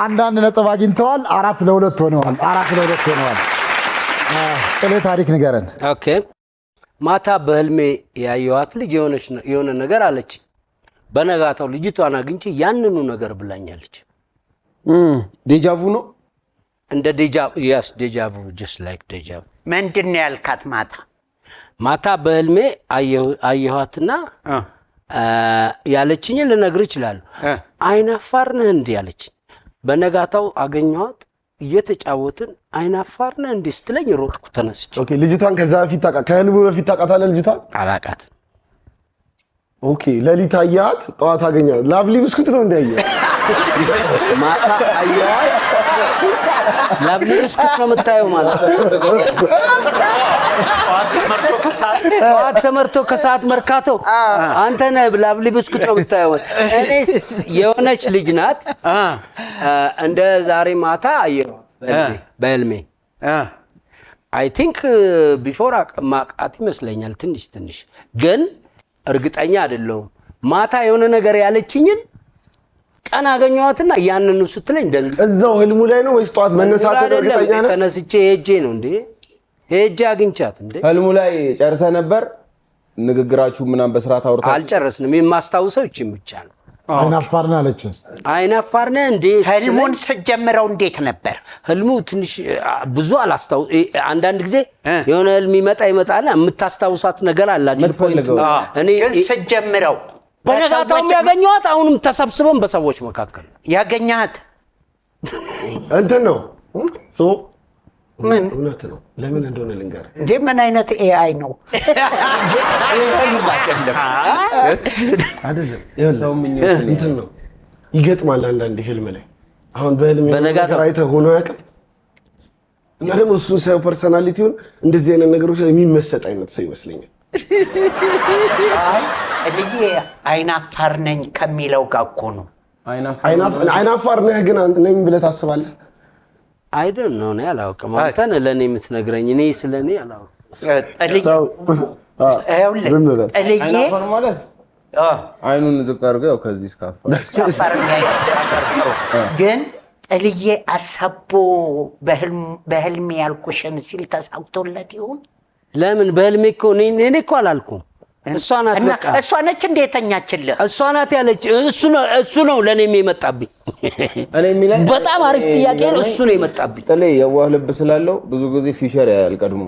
አንዳንድ ነጥብ አግኝተዋል። 4-2 ሆነዋል። ጥሌ ታሪክ ንገረን። ኦኬ ማታ በህልሜ ያየኋት ልጅ የሆነ ነገር አለች። በነጋታው ልጅቷን አግኝቼ ያንኑ ነገር ብላኛለች። ዴጃvu ነው እንደ ዴጃvu just like ዴጃvu። ምንድን ነው ያልካት? ማታ በህልሜ አየኋትና ያለችኝ ልነግር ይችላል። አይናፋር ነህ እንዴ ያለች። በነጋታው አገኘኋት እየተጫወትን አይናፋር ነህ እንዴ ስትለኝ ሮጥኩ ተነስቼ። ኦኬ ልጅቷን ከዛ በፊት ከህልሙ በፊት ታውቃታለህ? ልጅቷን አላውቃትም። ኦኬ ለሊት አያት ጠዋት አገኛት። ላቭሊ ብስኩት ነው እንዳየ ማታ አያት ላቭሊ ብስኩት ነው የምታየው ማለት ጠዋት ተመርቶ ከሰዓት መርካቶ አንተ ነህ ላቭሊ ብስኩት ነው የምታየው። እኔስ የሆነች ልጅ ናት እንደ ዛሬ ማታ አየሁ በህልሜ። አይ ቲንክ ቢፎር ማቃት ይመስለኛል ትንሽ ግን እርግጠኛ አይደለሁም። ማታ የሆነ ነገር ያለችኝን ቀን አገኘኋትና ያንኑ ስትለኝ እዛው ህልሙ ላይ ነው ወይስ ጠዋት መነሳት እርግጠኛ ነህ? ተነስቼ ሄጄ ነው እንዴ ሄጄ አግኝቻት እንዴ። ህልሙ ላይ ጨርሰህ ነበር? ንግግራችሁ ምናምን በስርዓት አውርታችሁ? አልጨረስንም። የማስታውሰው እቺን ብቻ ነው። አይናፋርና አለች። አይናፋርና እንዴ ህልሙን ስትጀምረው እንዴት ነበር? ህልሙ ትንሽ ብዙ አላስታውስ። አንዳንድ ጊዜ የሆነ ህልም ይመጣል የምታስታውሳት ነገር አላችሁ። እኔ ግን ስትጀምረው በነጋታው ያገኘኋት አሁንም ተሰብስበን በሰዎች መካከል ያገኘሃት እንትን ነው ምን እውነት ነው። ለምን እንደሆነ ልንገር እንዴ። ምን አይነት ኤአይ ነው? አይደለም እንትን ነው ይገጥማል። አንዳንዴ ህልም ላይ አሁን በህልም አይተህ ሆኖ አያውቅም። እና ደግሞ እሱን ሳይው ፐርሰናሊቲውን እንደዚህ አይነት ነገሮች ላይ የሚመሰጥ አይነት ሰው ይመስለኛል። ጥልዬ አይናፋር ነኝ ከሚለው ጋር እኮ ነው። አይናፋር ነህ ግን ነኝ ብለህ ታስባለህ? አይደል ነው ነው ያላውቅም። አንተን ለኔ የምትነግረኝ እኔ ስለኔ አላውቅም። ጥልዬ አይናፋር ማለት አይኑን ዝቅ አድርገው ያው ከዚህ እስካፋር ግን ጥልዬ አሳቦ በህልሜ ያልኩሽን ሲል ተሳክቶለት ይሁን? ለምን በህልሜ እኮ እኔ እኮ አላልኩም። እሷ ናት በቃ እሷ ነች እንደ የተኛችልህ። እሷ ናት ያለች። እሱ ነው ለኔም የመጣብኝ። እኔ የሚለኝ በጣም አሪፍ ጥያቄ ነው። እሱ ነው የመጣብኝ። ጥሌ የዋህ ልብ ስላለው ብዙ ጊዜ ፊቸር ያያል ቀድሞ።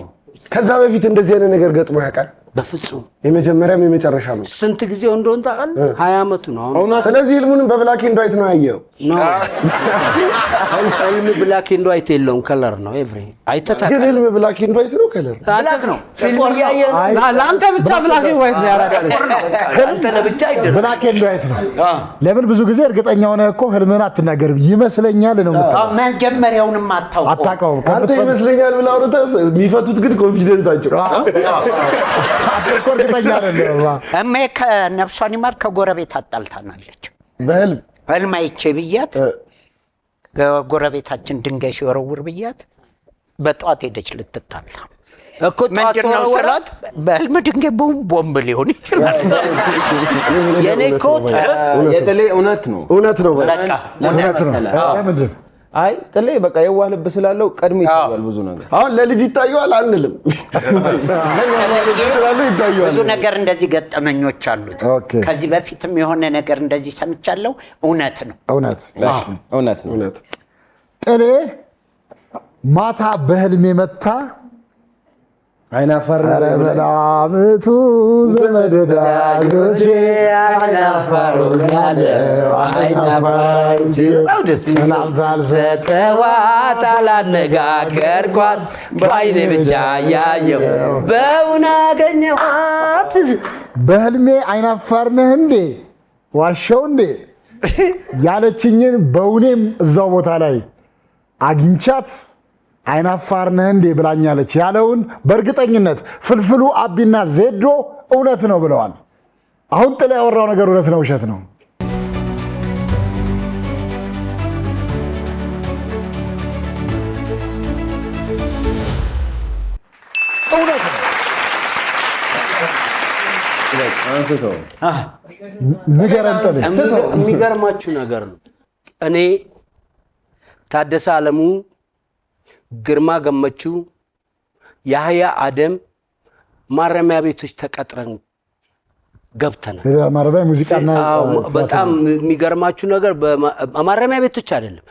ከዛ በፊት እንደዚህ አይነት ነገር ገጥሞ ያውቃል? በፍጹም የመጀመሪያም የመጨረሻ ነው። ስንት ጊዜው እንደሆነ ታውቃለህ? 20 አመቱ ነው አሁን። ስለዚህ ህልሙንም በብላክ ኤንድ ዋይት ነው ያየው። ህልም ብላክ ኤንድ ዋይት የለውም፣ ከለር ነው ኤቭሪ። አይተታል። ግን ህልም ብላክ ኤንድ ዋይት ነው ከለር ብላክ ነው። ፊልም ያየ ለአንተ ብቻ ብላክ ኤንድ ዋይት ነው ያራዳል። አንተ ለብቻ አይደለም ብላክ ኤንድ ዋይት ነው። ለምን ብዙ ጊዜ እርግጠኛ ሆነህ እኮ ህልምህን አትናገርም ይመስለኛል ነው የምትለው። መጀመሪያውንም አታውቀውም። አንተ ይመስለኛል ብለህ አውርተህ የሚፈቱት ግን ኮንፊደንሳቸው እርግጠኛ አይደለም። እሜ ከነፍሷን ይማር ከጎረቤት አጣልታናለች። በህልም አይቼ ብያት ጎረቤታችን ድንጋይ ሲወረውር ብያት በጠዋት ሄደች ልትጣላ እኮ ምንድን ነው ስላት በህልም ድንጋይ ቦምብ ሊሆን ይችላል። የኔ እኮ የጥሌ እውነት ነው በቃ እውነት ነው። ለምንድን አይ ጥሌ በቃ የዋህ ልብ ስላለው ቀድሞ ይታያል ብዙ ነገር። አሁን ለልጅ ይታየዋል አንልም። ብዙ ነገር እንደዚህ ገጠመኞች አሉት። ከዚህ በፊትም የሆነ ነገር እንደዚህ ሰምቻለሁ። እውነት ነው። እውነት ጥሌ ማታ በህልሜ መታ አይናፋር ረበላምቱ ዘመድ ዳጎቼ አይናፋሩ ያለው አይናፋሩ ሰላምታልሰጠዋት አላነጋገርኳት በአይኔ ብቻ ያየው በእውን አገኘኋት። በህልሜ አይናፋር ነህ እንዴ ዋሻው እንዴ ያለችኝን በእውኔም እዛው ቦታ ላይ አግኝቻት አይናፋር ነህ እንዴ ብላኛለች ያለውን በእርግጠኝነት ፍልፍሉ አቢና ዜዶ እውነት ነው ብለዋል። አሁን ጥላ ያወራው ነገር እውነት ነው ውሸት ነው? እውነት ነው። ንገረን ጥላ። የሚገርማችሁ ነገር ነው። እኔ ታደሰ አለሙ፣ ግርማ ገመቹ፣ ያህያ አደም ማረሚያ ቤቶች ተቀጥረን ገብተናል። ማረሚያ ሙዚቃና በጣም የሚገርማችሁ ነገር ማረሚያ ቤቶች አይደለም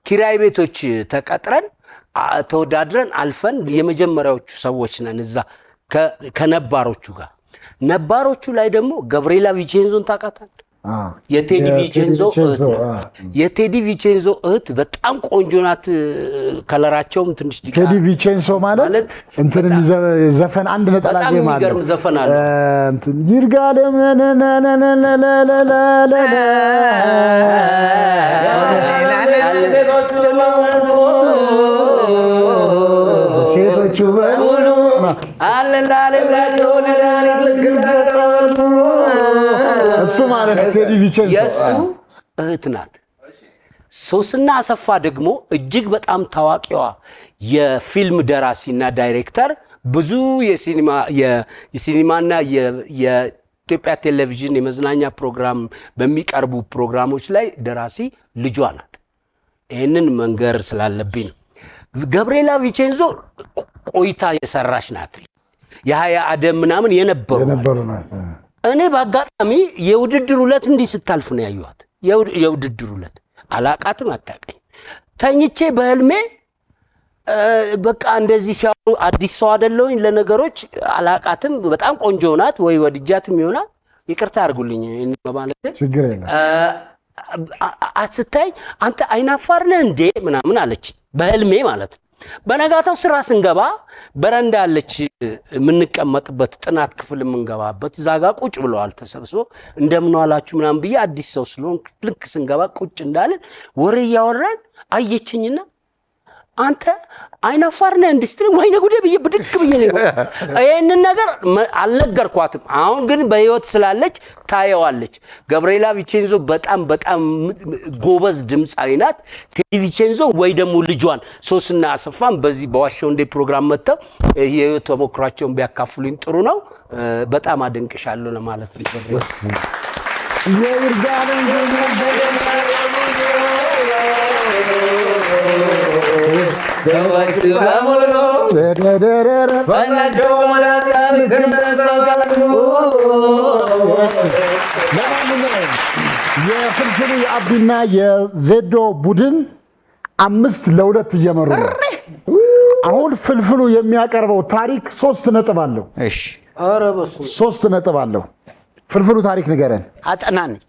ኪራይ ቤቶች ተቀጥረን ተወዳድረን አልፈን የመጀመሪያዎቹ ሰዎች ነን እዛ ከነባሮቹ ጋር። ነባሮቹ ላይ ደግሞ ገብርኤላ ቪቼንዞን ታውቃታለህ? የቴዲ ቪቼንዞ እህት በጣም ቆንጆ ናት። ከለራቸውም ትንሽ ቴዲ ቪቼንዞ ማለት እንትን ዘፈን አንድ ነጠላ ዜማ አለ። በጣም ዘፈን አለ። እንትን ይርጋለም ሴቶቹ በሙሉ እሱ ማለት ነው ቴዲ ቪቼንዞ የእሱ እህት ናት። ሶስና አሰፋ ደግሞ እጅግ በጣም ታዋቂዋ የፊልም ደራሲና ዳይሬክተር ብዙ የሲኒማና ኢትዮጵያ ቴሌቪዥን የመዝናኛ ፕሮግራም በሚቀርቡ ፕሮግራሞች ላይ ደራሲ ልጇ ናት። ይሄንን መንገር ስላለብኝ ነው። ገብርኤላ ቪቼንዞ ቆይታ የሰራች ናት። የሀያ አደም ምናምን የነበሩ ናት። እኔ በአጋጣሚ የውድድር ዕለት እንዲህ ስታልፍ ነው ያዩዋት። የውድድር ዕለት አላቃትም፣ አታውቀኝ። ተኝቼ በህልሜ በቃ እንደዚህ ሲያው አዲስ ሰው አይደለሁኝ ለነገሮች አላቃትም። በጣም ቆንጆ ናት ወይ ወድጃትም ይሆናል ይቅርታ አድርጉልኝ ማለት ችግር የለም። አስታይ አንተ አይናፋር ነህ እንዴ ምናምን አለች በህልሜ ማለት ነው። በነጋታው ስራ ስንገባ በረንዳ አለች የምንቀመጥበት ጥናት ክፍል የምንገባበት ዛጋ ቁጭ ብለዋል ተሰብስበው እንደምን ዋላችሁ ምናምን ብዬ አዲስ ሰው ስለሆን ልክ ስንገባ ቁጭ እንዳለን ወሬ እያወራን አየችኝና አንተ አይናፋር ነህ እንድስትል ወይኔ ጉዴ ብዬ ብድግ ብዬ ነው ይሄንን ነገር አልነገርኳትም። አሁን ግን በህይወት ስላለች ታየዋለች። ገብርኤላ ቪቼንዞ በጣም ጎበዝ ድምጻዊ ናት። ቪቼንዞ ወይ ደግሞ ልጇን ሶስና አሰፋን በዚህ በዋሻው እንደ ፕሮግራም መጥተው የህይወት ተሞክሯቸውን ቢያካፍሉኝ ጥሩ ነው። በጣም አደንቅሻለሁ ለማለት ነው። የፍልፍሉ የአቢና የዜዶ ቡድን 5-2 እየመሩ ነው። አሁን ፍልፍሉ የሚያቀርበው ታሪክ 3 ነጥብ አለው። እሺ፣ ኧረ በሱ 3 ነጥብ አለው። ፍልፍሉ ታሪክ ንገረን። አጠና ነኝ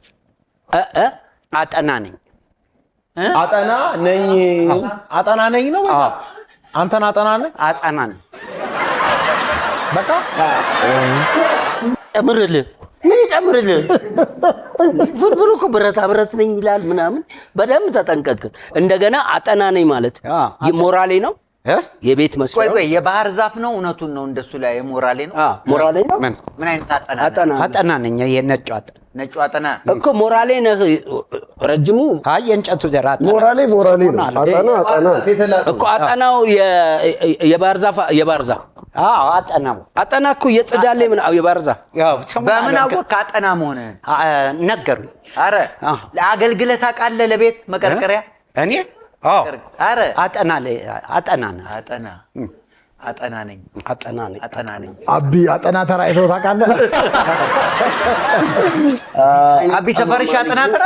አጠና ነኝ ነው ወይስ አንተን አጠና ነኝ? አጠና ነኝ። በቃ ጨምርልህ ፍልፍሉ እኮ ብረት ነኝ ይላል ምናምን። በደንብ ተጠንቀቅ። እንደገና አጠና ነኝ ማለት ሞራሌ ነው የቤት መስሪያ ወይ የባህር ዛፍ ነው። እውነቱን ነው። እንደሱ ላይ ሞራሌ ነው። ሞራሌ ነው። ምን አይነት አጠና ነኝ? የነጩ አጠና እኮ ሞራሌ ነህ። ረጅሙ የእንጨቱ ዘር ሞራሌ ነው። አጠና እኮ አጠናው የባህር ዛፍ አጠና እኮ የጽዳሌ ምን የባህር ዛፍ በምን አወቅ አጠና መሆንህን? ነገሩኝ። አረ ለአገልግሎት ታውቃለህ? ለቤት መቀርቀሪያ እኔ አረ አጠና ነኝ። አቢ አጠና ተራ አይተኸው ታውቃለህ? አቢ ተፈርሽ አጠና ተራ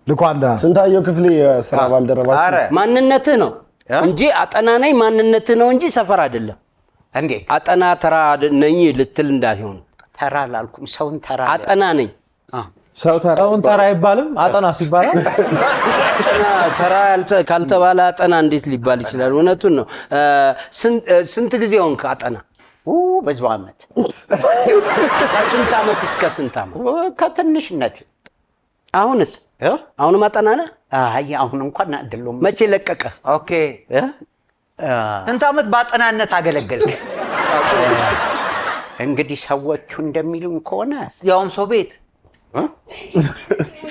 ልኳንዳ ስንታየው ክፍሌ የሥራ ባልደረባችን ማንነትህ ነው እንጂ አጠና ነኝ ማንነትህ ነው እንጂ ሰፈር አይደለም። እንዴ አጠና ተራ ነኝ ልትል እንዳይሆን። ተራ አላልኩም። ሰውን ተራ አጠና ነኝ። ሰውን ተራ አይባልም። አጠና ሲባል አጠና ተራ ካልተባለ አጠና እንዴት ሊባል ይችላል? እውነቱን ነው። ስንት ጊዜ ሆንክ አጠና? ብዙ ዓመት። ከስንት ዓመት እስከ ስንት ዓመት? ከትንሽነት። አሁንስ? አሁንም አጠና ነህ? አይ አሁን እንኳን አይደለም። መቼ ለቀቀ? ኦኬ። ስንት ዓመት በአጠናነት አገለገልክ? እንግዲህ ሰዎቹ እንደሚሉን ከሆነ ያውም ሰው ቤት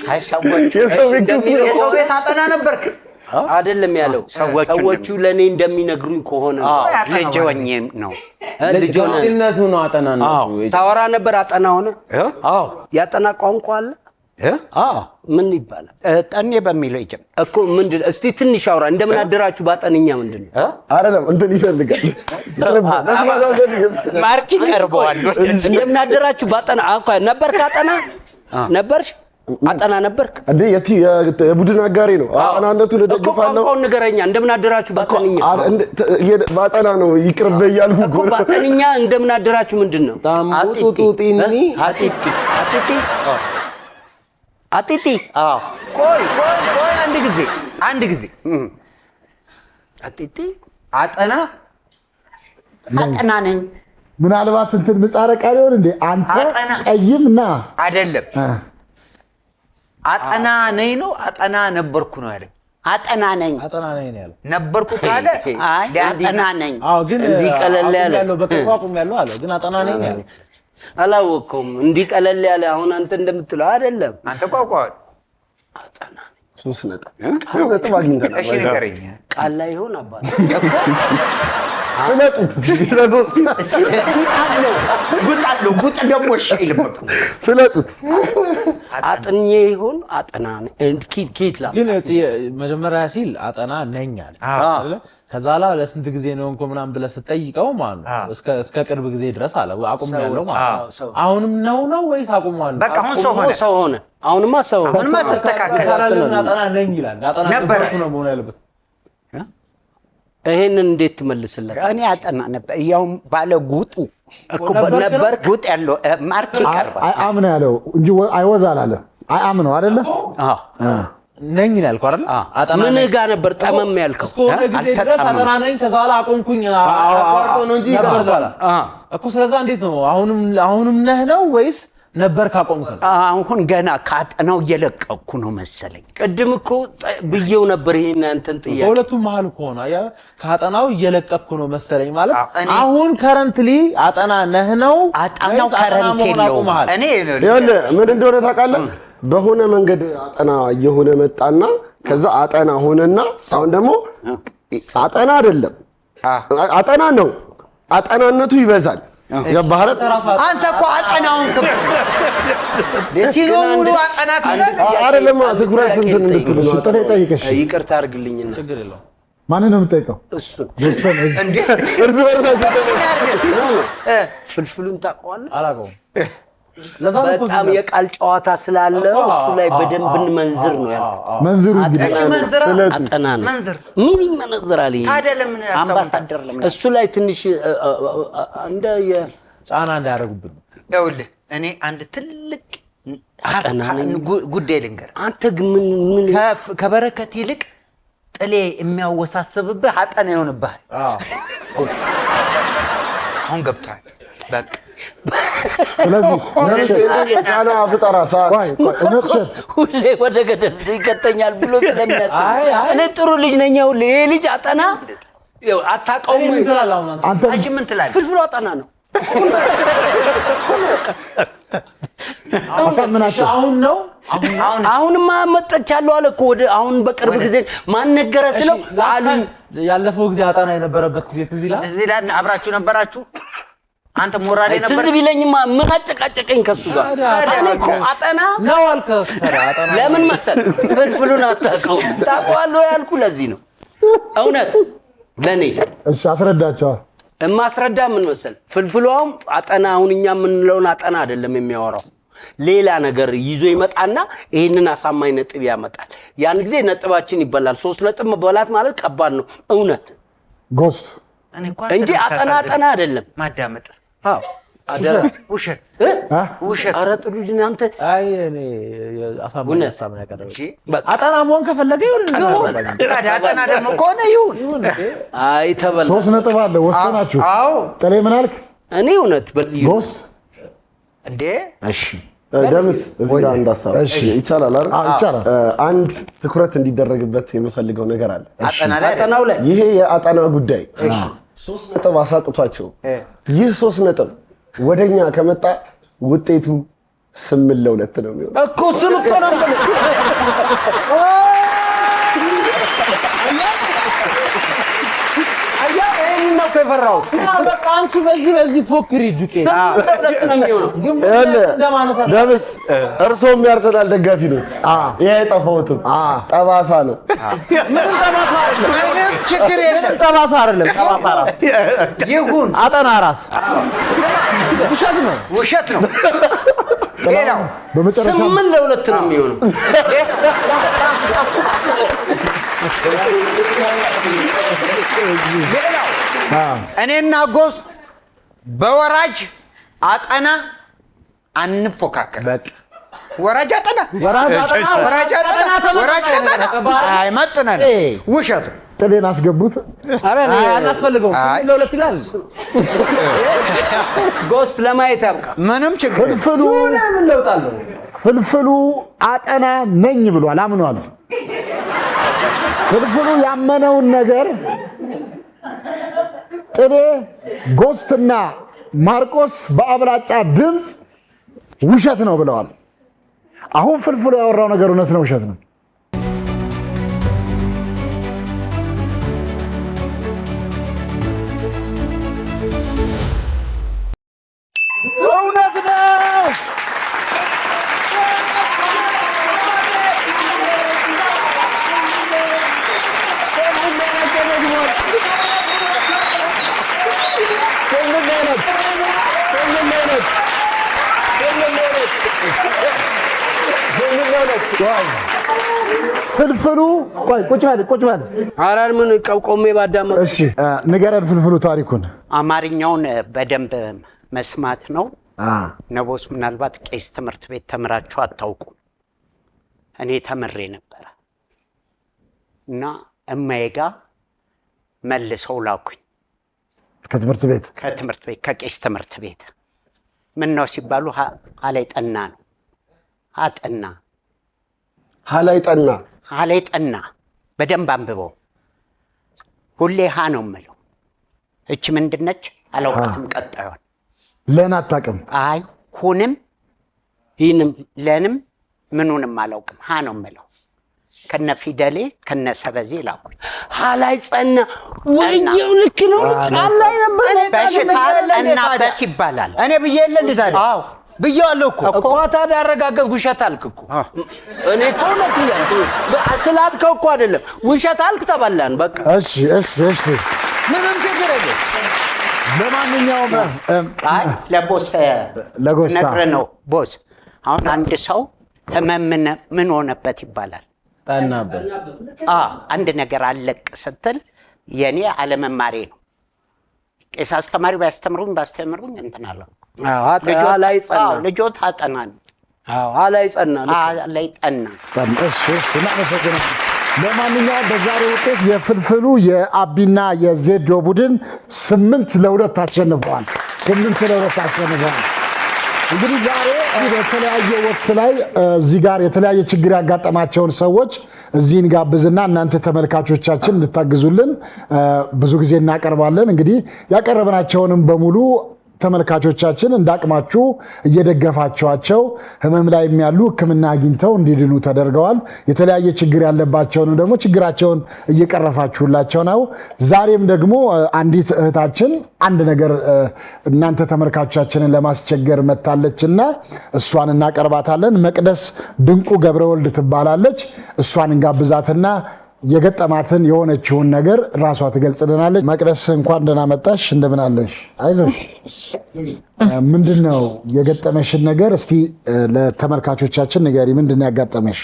የሰው ቤት አጠና ነበርክ አይደለም ያለው። ሰዎቹ ለኔ እንደሚነግሩኝ ከሆነ ልጅ ሆኜም ነው። ልጅነቱ ነው አጠና ነው። ታወራ ነበር አጠና ሆነ። ያጠና ቋንቋ አለ። ምን ይባላል? ጠኔ በሚለው ይጀምር እኮ ምንድን እስቲ ትንሽ አውራ። እንደምን አደራችሁ ባጠንኛ ምንድን ነው? አይደለም እንትን ይፈልጋል ማርክ ይቀርበዋል። እንደምን አደራችሁ ባጠና ነበርክ? አጠና ነበርሽ? አጠና ነበርክ እንዴ? የቡድን አጋሪ ነው። አጠናነቱ ለደግፋለሁ። ቋንቋውን ንገረኛ። እንደምን አደራችሁ ባጠንኛ? ባጠና ነው ይቅርብ እያልኩ እኮ ባጠንኛ እንደምን አደራችሁ ምንድን ነው? አጢጢ ቆይ አንድ ጊዜ አጢጢ አጠና ነኝ። ምናልባት እንትን ምጻረ ቃል ይሆን እንዴ? አንተ ቀይምና አይደለም አጠና ነኝ ነው። አጠና ነበርኩ ነው ያለው። አጠና ነኝ ያለው ነበርኩ ካለ አጠና ነኝ። ግን እንዲህ ቀለል ያለ በተቋቁም ያለው አለ። ግን አጠና ነኝ ያለው አላወቅኩም። እንዲህ ቀለል ያለ አሁን አንተ እንደምትለው አይደለም። አንተ ቋቋል አጠና ነኝ። 3 ነጥብ አግኝተናል። እሺ ንገረኝ። ቃል ላይ ይሆን አባል ፍለጡት ጉጥ ደግሞ እሺ ይልበቁ ፍለጡት አጥኜ ይሁን አጠና ኪት ላ ግን መጀመሪያ ሲል አጠና ነኝ አለ አይደል? ከዛ ለስንት ጊዜ ነው እንኳን ምናምን ብለህ ስትጠይቀው ማለት ነው እስከ ቅርብ ጊዜ ድረስ አለ አቁም ያለው ማለት ነው። አሁንም ነው ወይስ አቁሟል? በቃ አሁን ሰው ሆነ። አሁንማ ተስተካከለ። አጠና ነኝ ይላል። አጠና ነው መሆን ያለበት። ይሄንን እንዴት ትመልስለት? እኔ አጠና ነበር ያው ባለ ጉጡ ነበር ጉጥ ያለው ማርክ ይቀርባል። አም ነው ያለው እንጂ አይወዝ አላለ። አም ነው አይደለ? ነኝ ያልኩ አይደል? አጠና ምን ጋር ነበር ጠመም ያልከው? እስከሆነ ጊዜ ድረስ አጠና ነኝ ተዛላ አቆምኩኝ አቋርጦ ነው እንጂ ይቀርባል እኮ። ስለዛ እንዴት ነው አሁንም ነህ ነው ወይስ ነበር ካቆምኩ? አሁን ገና ካጠናው እየለቀኩ ነው መሰለኝ። ቅድም እኮ ብዬው ነበር ይሄን አንተን ጥያቄ በሁለቱም መሀል እኮ ነው ያ ካጠናው እየለቀኩ ነው መሰለኝ ማለት አሁን ከረንትሊ አጠና ነህ ነው አጠናው ከረንት የለው እኔ ምን እንደሆነ ታውቃለህ? በሆነ መንገድ አጠና እየሆነ መጣና ከዛ አጠና ሆነና አሁን ደግሞ አጠና አይደለም አጠና ነው። አጠናነቱ ይበዛል። ገባህ? አንተ እኮ አጠናውን ለሲሮ ሙሉ አጠናት አይደለም ትኩረት እንትን እንድትል ጥሬ ጠይቀሽ ይቅርታ አድርግልኝና ችግር የለው። ማንን ነው የምጠይቀው? እሱ እንዴ ፍልፍሉን ታውቀዋለህ? አላውቀውም። በጣም የቃል ጨዋታ ስላለው እሱ ላይ በደንብ እንመንዝር ነው ያለው። መንዝሩ አጠና ነው ምን ይመነዝራል? ታዲያ ለምን አምባሳደር ለምን እሱ ላይ ትንሽ እንደ ጫና እንዳያደርጉብን። ይኸውልህ እኔ አንድ ትልቅ ጉዳይ ልንገር። አንተ ግን ምን ከበረከት ይልቅ ጥሌ የሚያወሳስብብህ አጠና ይሆንብሃል። አሁን ገብቶሃል? በቃ ስለዚህ ጫና ፍጠራ ሰዓት ሁሌ ወደ ገደል ይከተኛል ብሎ ስለሚያስብ እኔ ጥሩ ልጅ ነኝ። ሁሌ ይሄ ልጅ አጠና አታውቀውም ወይ? አንተ ምን ትላለህ? ፍልፍሉ አጠና ነው። አሳምናቸው አሁንማ መጥቻለሁ አለ እኮ ወደ አሁን በቅርብ ጊዜ ማን ነገረ ስለው አሉኝ። ያለፈው ጊዜ አጠና የነበረበት ጊዜ ትዝ ይላል። እዚህ ላይ አብራችሁ ነበራችሁ? አንተ ሞራሌ ነበር። ትዝ ቢለኝማ ምን አጨቃጨቀኝ ከሱ ጋር። እኔ እኮ አጠና ነው አልከው። አጠና ለምን መሰል ፍልፍሉን አታውቀውም። ታውቀዋለህ ያልኩህ ለዚህ ነው። እውነት ለኔ እሺ፣ አስረዳቸው። እማስረዳ ምን መሰል ፍልፍሉም አጠና አሁን እኛ የምንለውን አጠና አይደለም የሚያወራው። ሌላ ነገር ይዞ ይመጣና ይሄንን አሳማኝ ነጥብ ያመጣል። ያን ጊዜ ነጥባችን ይበላል። 3 ነጥብ መበላት ማለት ከባድ ነው። እውነት ጎስት እንጂ አጠና አይደለም ማዳመጥ። አዎ አደረ ውሸት ኧረ ጥሩ ልጅ ነህ አንተ። አይ እኔ አሳማኝ ሀሳብ ነው ያቀረበው። አጠና መሆን ከፈለገ ይሁን። አጠና ደግሞ ከሆነ ይሁን። አይ ተበላ 3 ነጥብ አለ ወሰናችሁ። አዎ ጥሌ ምን አልክ? እኔ እውነት በልዩ ጎስት እንዴ እሺ ደምስ እዚህ ጋር እንዳሳብ ይቻላል አይደል? ይቻላል። አንድ ትኩረት እንዲደረግበት የምፈልገው ነገር አለ። አጠናው ላይ ይሄ የአጠና ጉዳይ 3 ነጥብ አሳጥቷቸው ይህ 3 ነጥብ ወደኛ ከመጣ ውጤቱ 8-2 ነው የሚሆነው እኮ እሱን እኮ ነው ፈራው። በቃ አንቺ በዚህ ፎክሪ ዱቄት ደምስ እርሶም የአርሰናል ደጋፊ ነው። ይሄ አይጠፋውትም። ጠባሳ ነው። ችግር የለም። ጠባሳ አይደለም። ጠባሳ ይሁን። አጠና ራስ ውሸት ነው። ሌላው በመጨረሻ 8-2 ነው የሚሆነው። ሌላው እኔና ጎስት በወራጅ አጠና አንፎካከር። ወራጅ አጠና አይመጥነን። ውሸት ጥሌን አስገቡት። አረ አናስፈልገው። 8-2 ይላል። ጎስት ለማየት ያብቃ። ምንም ችግር ምን ለውጥ አለው? ፍልፍሉ አጠና ነኝ ብሏል፣ አምኗል። ፍልፍሉ ያመነውን ነገር ጥሌ፣ ጎስትና ማርቆስ በአብላጫ ድምፅ ውሸት ነው ብለዋል። አሁን ፍልፍሉ ያወራው ነገር እውነት ነው ውሸት ነው? ፍልፍሉ ቆይ ቁጭ በል አራር ምን ቆሜ ባዳመጥ እሺ ንገረን ፍልፍሉ ታሪኩን አማርኛውን በደንብ መስማት ነው ነቦስ ምናልባት ቄስ ትምህርት ቤት ተምራችሁ አታውቁ እኔ ተምሬ ነበር እና እማዬጋ መልሰው ላኩኝ ከትምህርት ቤት ከቄስ ትምህርት ቤት ምን ነው ሲባሉ ሀላይ ጠና ነው አጠና ሀላይ ጠና በደንብ አንብበው ሁሌ ሀ ነው የምለው እቺ ምንድነች አላውቃትም ቀጣዩን ለን አታውቅም አይ ሁንም ይንም ለንም ምኑንም አላውቅም ሀ ነው የምለው ከነ ፊደሌ ከነ ሰበዜ ላኩኝ ሀላይ ጸና ወየው ልክ ነው ቃል ላይ ነበር በሽታ ጠናበት ይባላል እኔ ብዬ የለ እንዴ ታዲያ አዎ ብዬዋለሁ እኮ ታዲያ አረጋገጥ ውሸት አልክ እኮ እኔ እኮ ነው ያልኩ ስላልከው እኮ አይደለም ውሸት አልክ ተባላን በቃ እሺ ምንም ችግር የለም ለማንኛውም አይ ለቦስ ነግረ ነው ቦስ አሁን አንድ ሰው ህመምን ምን ሆነበት ይባላል ጠናበት አንድ ነገር አለቅ ስትል የኔ አለመማሬ ነው ቄስ አስተማሪ ባስተምሩኝ እንትን አለው ላይ ጸና ልጆት አጠናን ላይ ጸና ላይ ጠና እሺ እናመሰግናለን ለማንኛውም በዛሬው ውጤት የፍልፍሉ የአቢና የዜዶ ቡድን 8-2 አሸንፈዋል እንግዲህ ዛሬ በተለያየ ወቅት ላይ እዚህ ጋር የተለያየ ችግር ያጋጠማቸውን ሰዎች እዚህን ጋብዝና እናንተ ተመልካቾቻችን እንድታግዙልን ብዙ ጊዜ እናቀርባለን እንግዲህ ያቀረብናቸውንም በሙሉ ተመልካቾቻችን እንዳቅማችሁ እየደገፋቸዋቸው ህመም ላይ የሚያሉ ህክምና አግኝተው እንዲድኑ ተደርገዋል የተለያየ ችግር ያለባቸውን ደግሞ ችግራቸውን እየቀረፋችሁላቸው ነው ዛሬም ደግሞ አንዲት እህታችን አንድ ነገር እናንተ ተመልካቾቻችንን ለማስቸገር መታለችና እሷን እናቀርባታለን መቅደስ ድንቁ ገብረወልድ ትባላለች እሷን እንጋብዛትና የገጠማትን የሆነችውን ነገር ራሷ ትገልጽልናለች መቅደስ እንኳን ደህና መጣሽ እንደምን አለሽ አይዞሽ ምንድነው የገጠመሽን ነገር እስቲ ለተመልካቾቻችን ንገሪ ምንድነው ያጋጠመሽ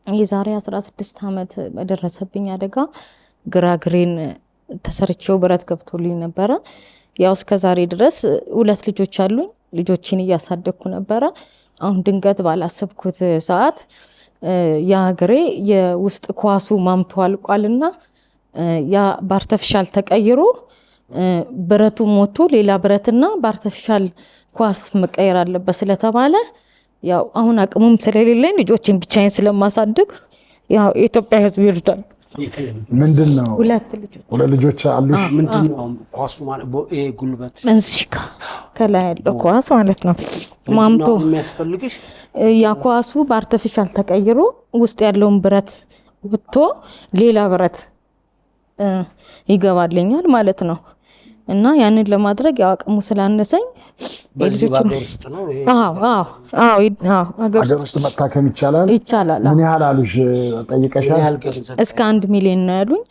የዛሬ 16 ዓመት በደረሰብኝ አደጋ ግራግሬን ተሰርቼው ብረት ገብቶልኝ ነበር ያው እስከ ዛሬ ድረስ 2 ልጆች አሉኝ ልጆችን እያሳደግኩ ነበር አሁን ድንገት ባላሰብኩት ሰዓት ያ ግሬ የውስጥ ኳሱ ማምቶ አልቋልና ያ በአርቲፊሻል ተቀይሮ ብረቱ ሞቶ ሌላ ብረትና በአርቲፊሻል ኳስ መቀየር አለበት ስለተባለ ያው አሁን አቅሙም ስለሌለኝ ልጆችን ብቻዬን ስለማሳድግ ያው የኢትዮጵያ ሕዝብ ይርዳል ምንድነው 2 ልጆች አሉሽ ምንድነው ኳሱ ማለት ጉልበት እንስካ ከላይ ያለው ኳስ ማለት ነው ማምቶ የሚያስፈልግሽ ያ ኳሱ በአርቲፊሻል ተቀይሮ ውስጥ ያለውን ብረት ወጥቶ ሌላ ብረት ይገባልኛል ማለት ነው እና ያንን ለማድረግ ያው አቅሙ ስላነሰኝ በዚህ ባገር ውስጥ ነው አገር ውስጥ መታከም ይቻላል ምን ያህል አሉሽ ጠይቀሻል እስከ 1 ሚሊዮን ነው ያሉኝ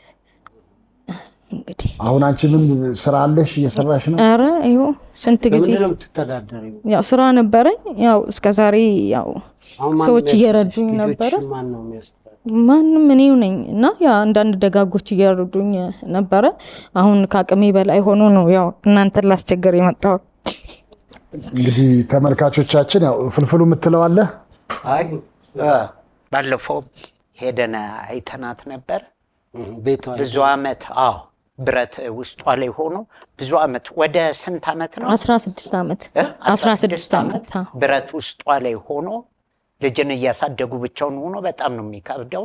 እንግዲህ አሁን አንቺ ምን ስራ አለሽ እየሰራሽ ነው አረ ይሄው ስንት ጊዜ ያው ስራ ነበረኝ ያው እስከ ዛሬ ያው ሰዎች እየረዱኝ ነበር ማንም እኔው ነኝ እና ያ አንዳንድ ደጋጎች እየረዱኝ ነበር አሁን ካቅሜ በላይ ሆኖ ነው ያው እናንተን ላስቸገር የመጣው እንግዲህ ተመልካቾቻችን ያው ፍልፍሉ የምትለው አለ አይ ባለፈው ሄደና አይተናት ነበር ቤቷ ብዙ አመት ብረት ውስጧ ላይ ሆኖ ብዙ አመት ወደ ስንት አመት ነው 16 አመት ብረት ውስጧ ላይ ሆኖ ልጅን እያሳደጉ ብቻውን ሆኖ በጣም ነው የሚከብደው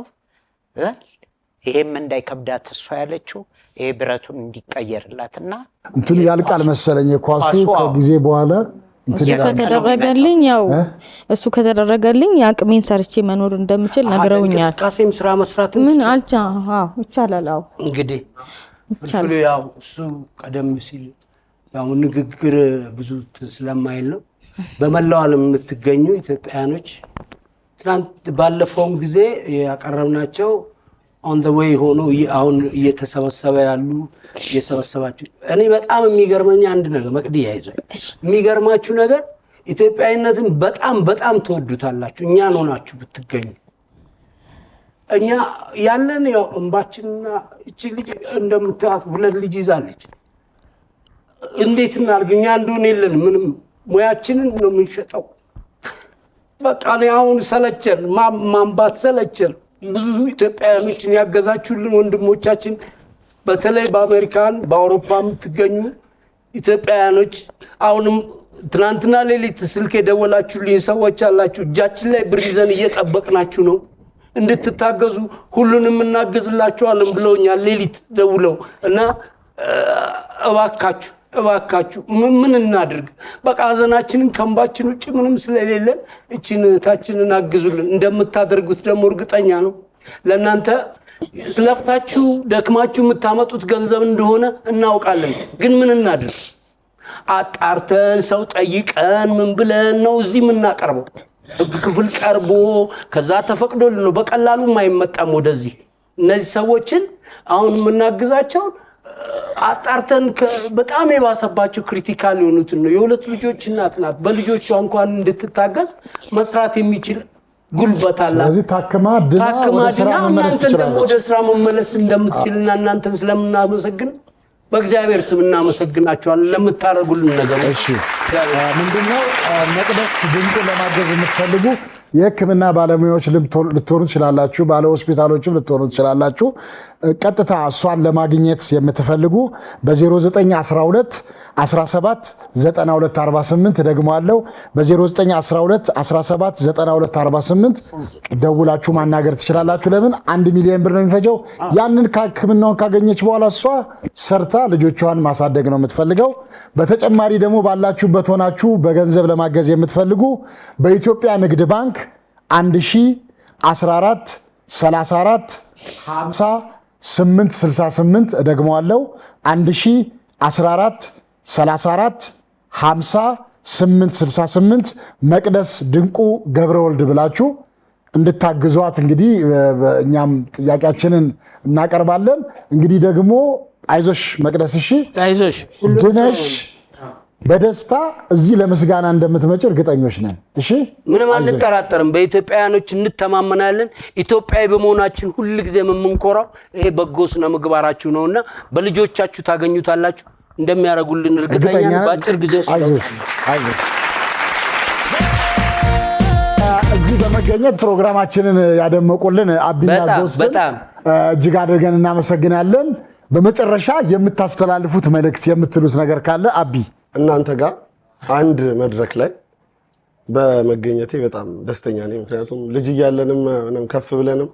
ይሄም እንዳይከብዳት እሷ ያለችው ይሄ ብረቱን እንዲቀየርላትና እንትን ያልቃል መሰለኝ ኳሱ ከጊዜ በኋላ እሱ ከተደረገልኝ ያቅሜን ሰርቼ መኖር እንደምችል ነግረውኛል ካሴም ስራ መስራት ምን አልቻ ይቻላል እንግዲህ ፍልፍሉ ያው እሱ ቀደም ሲል ያው ንግግር ብዙ ስለማይል ነው በመላው ዓለም የምትገኙ ኢትዮጵያኖች ትናንት ባለፈው ጊዜ ያቀረብናቸው on the way ሆኖ አሁን እየተሰበሰበ ያሉ እየሰበሰባችሁ እኔ በጣም የሚገርመኝ አንድ ነገር መቅዲ ያይዘ የሚገርማችሁ ነገር ኢትዮጵያዊነትን በጣም ተወዱታላችሁ እኛን ሆናችሁ ብትገኙ። እኛ ያለን ያው እንባችንና እቺ ልጅ እንደምታዩት 2 ልጅ ይዛለች። እንዴት እናድርግ? እኛ እንደሆነ የለን ምንም ሙያችንን ነው የምንሸጠው። በቃ ነው አሁን ሰለቸን፣ ማንባት ሰለቸን። ብዙ ኢትዮጵያውያኖችን ያገዛችሁልን ወንድሞቻችን በተለይ በአሜሪካን በአውሮፓ የምትገኙ ኢትዮጵያውያኖች አሁንም ትናንትና ሌሊት ስልክ የደወላችሁልኝ ሰዎች አላችሁ። እጃችን ላይ ብር ይዘን እየጠበቅናችሁ ነው እንድትታገዙ ሁሉንም እናገዝላችኋለን ብለውኛል ሌሊት ደውለው እና እባካችሁ ምን እናድርግ? በቃ ሀዘናችንን ከእንባችን ውጭ ምንም ስለሌለን እቺን እህታችንን አግዙልን። እንደምታደርጉት ደግሞ እርግጠኛ ነው። ለእናንተ ስለፍታችሁ ደክማችሁ የምታመጡት ገንዘብ እንደሆነ እናውቃለን። ግን ምን እናድርግ? አጣርተን ሰው ጠይቀን ምን ብለን ነው እዚህ የምናቀርበው? ህግ ክፍል ቀርቦ ከዛ ተፈቅዶልን ነው። በቀላሉ አይመጣም ወደዚህ። እነዚህ ሰዎችን አሁን የምናግዛቸው አጣርተን በጣም የባሰባቸው ክሪቲካል የሆኑትን ነው። የ2 ልጆች እናት ናት። በልጆቿ እንኳን እንድትታገዝ መስራት የሚችል ጉልበት አላት። ስለዚህ ታክማ ድና ወደ ስራ መመለስ እንደምትችልና እናንተን ስለምናመሰግን በእግዚአብሔር ስም እናመሰግናችኋለን ለምታደርጉልን ነገር። እሺ ምንድነው መቅደስ ድንቁ ለማገዝ የምትፈልጉ የህክምና ባለሙያዎች ልትሆኑ ትችላላችሁ፣ ባለ ሆስፒታሎችም ልትሆኑ ትችላላችሁ። ቀጥታ እሷን ለማግኘት የምትፈልጉ በ0912 17 9248 ደግሞ አለው በ0912 17 9248 ደውላችሁ ማናገር ትችላላችሁ። ለምን 1 ሚሊዮን ብር ነው የሚፈጀው። ያንን ህክምናውን ካገኘች በኋላ እሷ ሰርታ ልጆቿን ማሳደግ ነው የምትፈልገው። በተጨማሪ ደግሞ ባላችሁበት ሆናችሁ በገንዘብ ለማገዝ የምትፈልጉ በኢትዮጵያ ንግድ ባንክ 1014 34 50 868 ደግሞ አለው 1014 34 50 868 መቅደስ ድንቁ ገብረወልድ ብላችሁ እንድታግዟት እንግዲህ እኛም ጥያቄያችንን እናቀርባለን። እንግዲህ ደግሞ አይዞሽ መቅደስ፣ እሺ አይዞሽ ድነሽ በደስታ እዚህ ለምስጋና እንደምትመጪ እርግጠኞች ነን። እሺ ምንም አንጠራጠርም። በኢትዮጵያውያኖች እንተማመናለን። ኢትዮጵያዊ በመሆናችን ሁልጊዜ የምንኮራው ይሄ በጎ ስነ ምግባራችሁ ነውና በልጆቻችሁ ታገኙታላችሁ። እንደሚያደርጉልን እርግጠኛ ነን። በአጭር ጊዜ እዚህ በመገኘት ፕሮግራማችንን ያደመቁልን አቢና ዶስት እጅግ አድርገን እናመሰግናለን። በመጨረሻ የምታስተላልፉት መልእክት የምትሉት ነገር ካለ አቢ? እናንተ ጋር አንድ መድረክ ላይ በመገኘቴ በጣም ደስተኛ ነኝ። ምክንያቱም ልጅ እያለንም ከፍ ብለንም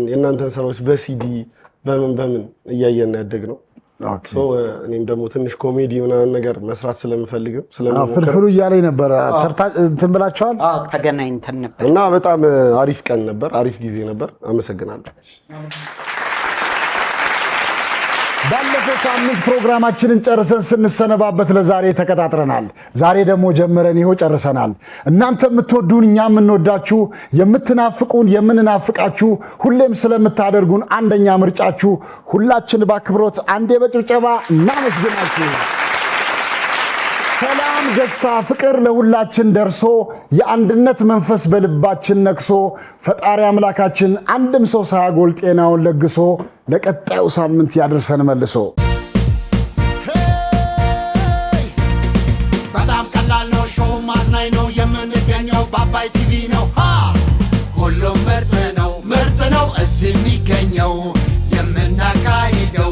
የእናንተን ስራዎች በሲዲ በምን እያየን ያደግነው። እኔም ደግሞ ትንሽ ኮሜዲ ምናምን ነገር መስራት ስለምፈልግም ፍልፍሉ እያለኝ ነበር። እንትን ብላችኋል? ተገናኝተን ነበር እና በጣም አሪፍ ቀን ነበር፣ አሪፍ ጊዜ ነበር። አመሰግናለሁ። ባለፈው ሳምንት ፕሮግራማችንን ጨርሰን ስንሰነባበት ለዛሬ ተቀጣጥረናል። ዛሬ ደግሞ ጀምረን ይኸው ጨርሰናል። እናንተ የምትወዱን እኛ የምንወዳችሁ፣ የምትናፍቁን የምንናፍቃችሁ፣ ሁሌም ስለምታደርጉን አንደኛ ምርጫችሁ ሁላችን በአክብሮት አንዴ በጭብጨባ እናመስግናችሁ። ሰላም፣ ደስታ፣ ፍቅር ለሁላችን ደርሶ የአንድነት መንፈስ በልባችን ነክሶ ፈጣሪ አምላካችን አንድም ሰው ሳያጎል ጤናውን ለግሶ ለቀጣዩ ሳምንት ያደርሰን መልሶ። በጣም ቀላል ነው፣ ሾው ማዝናኝ ነው፣ የምንገኘው በአባይ ቲቪ ነው። ሁሉም ምርጥ ነው እዚህ የሚገኘው የምናካሂደው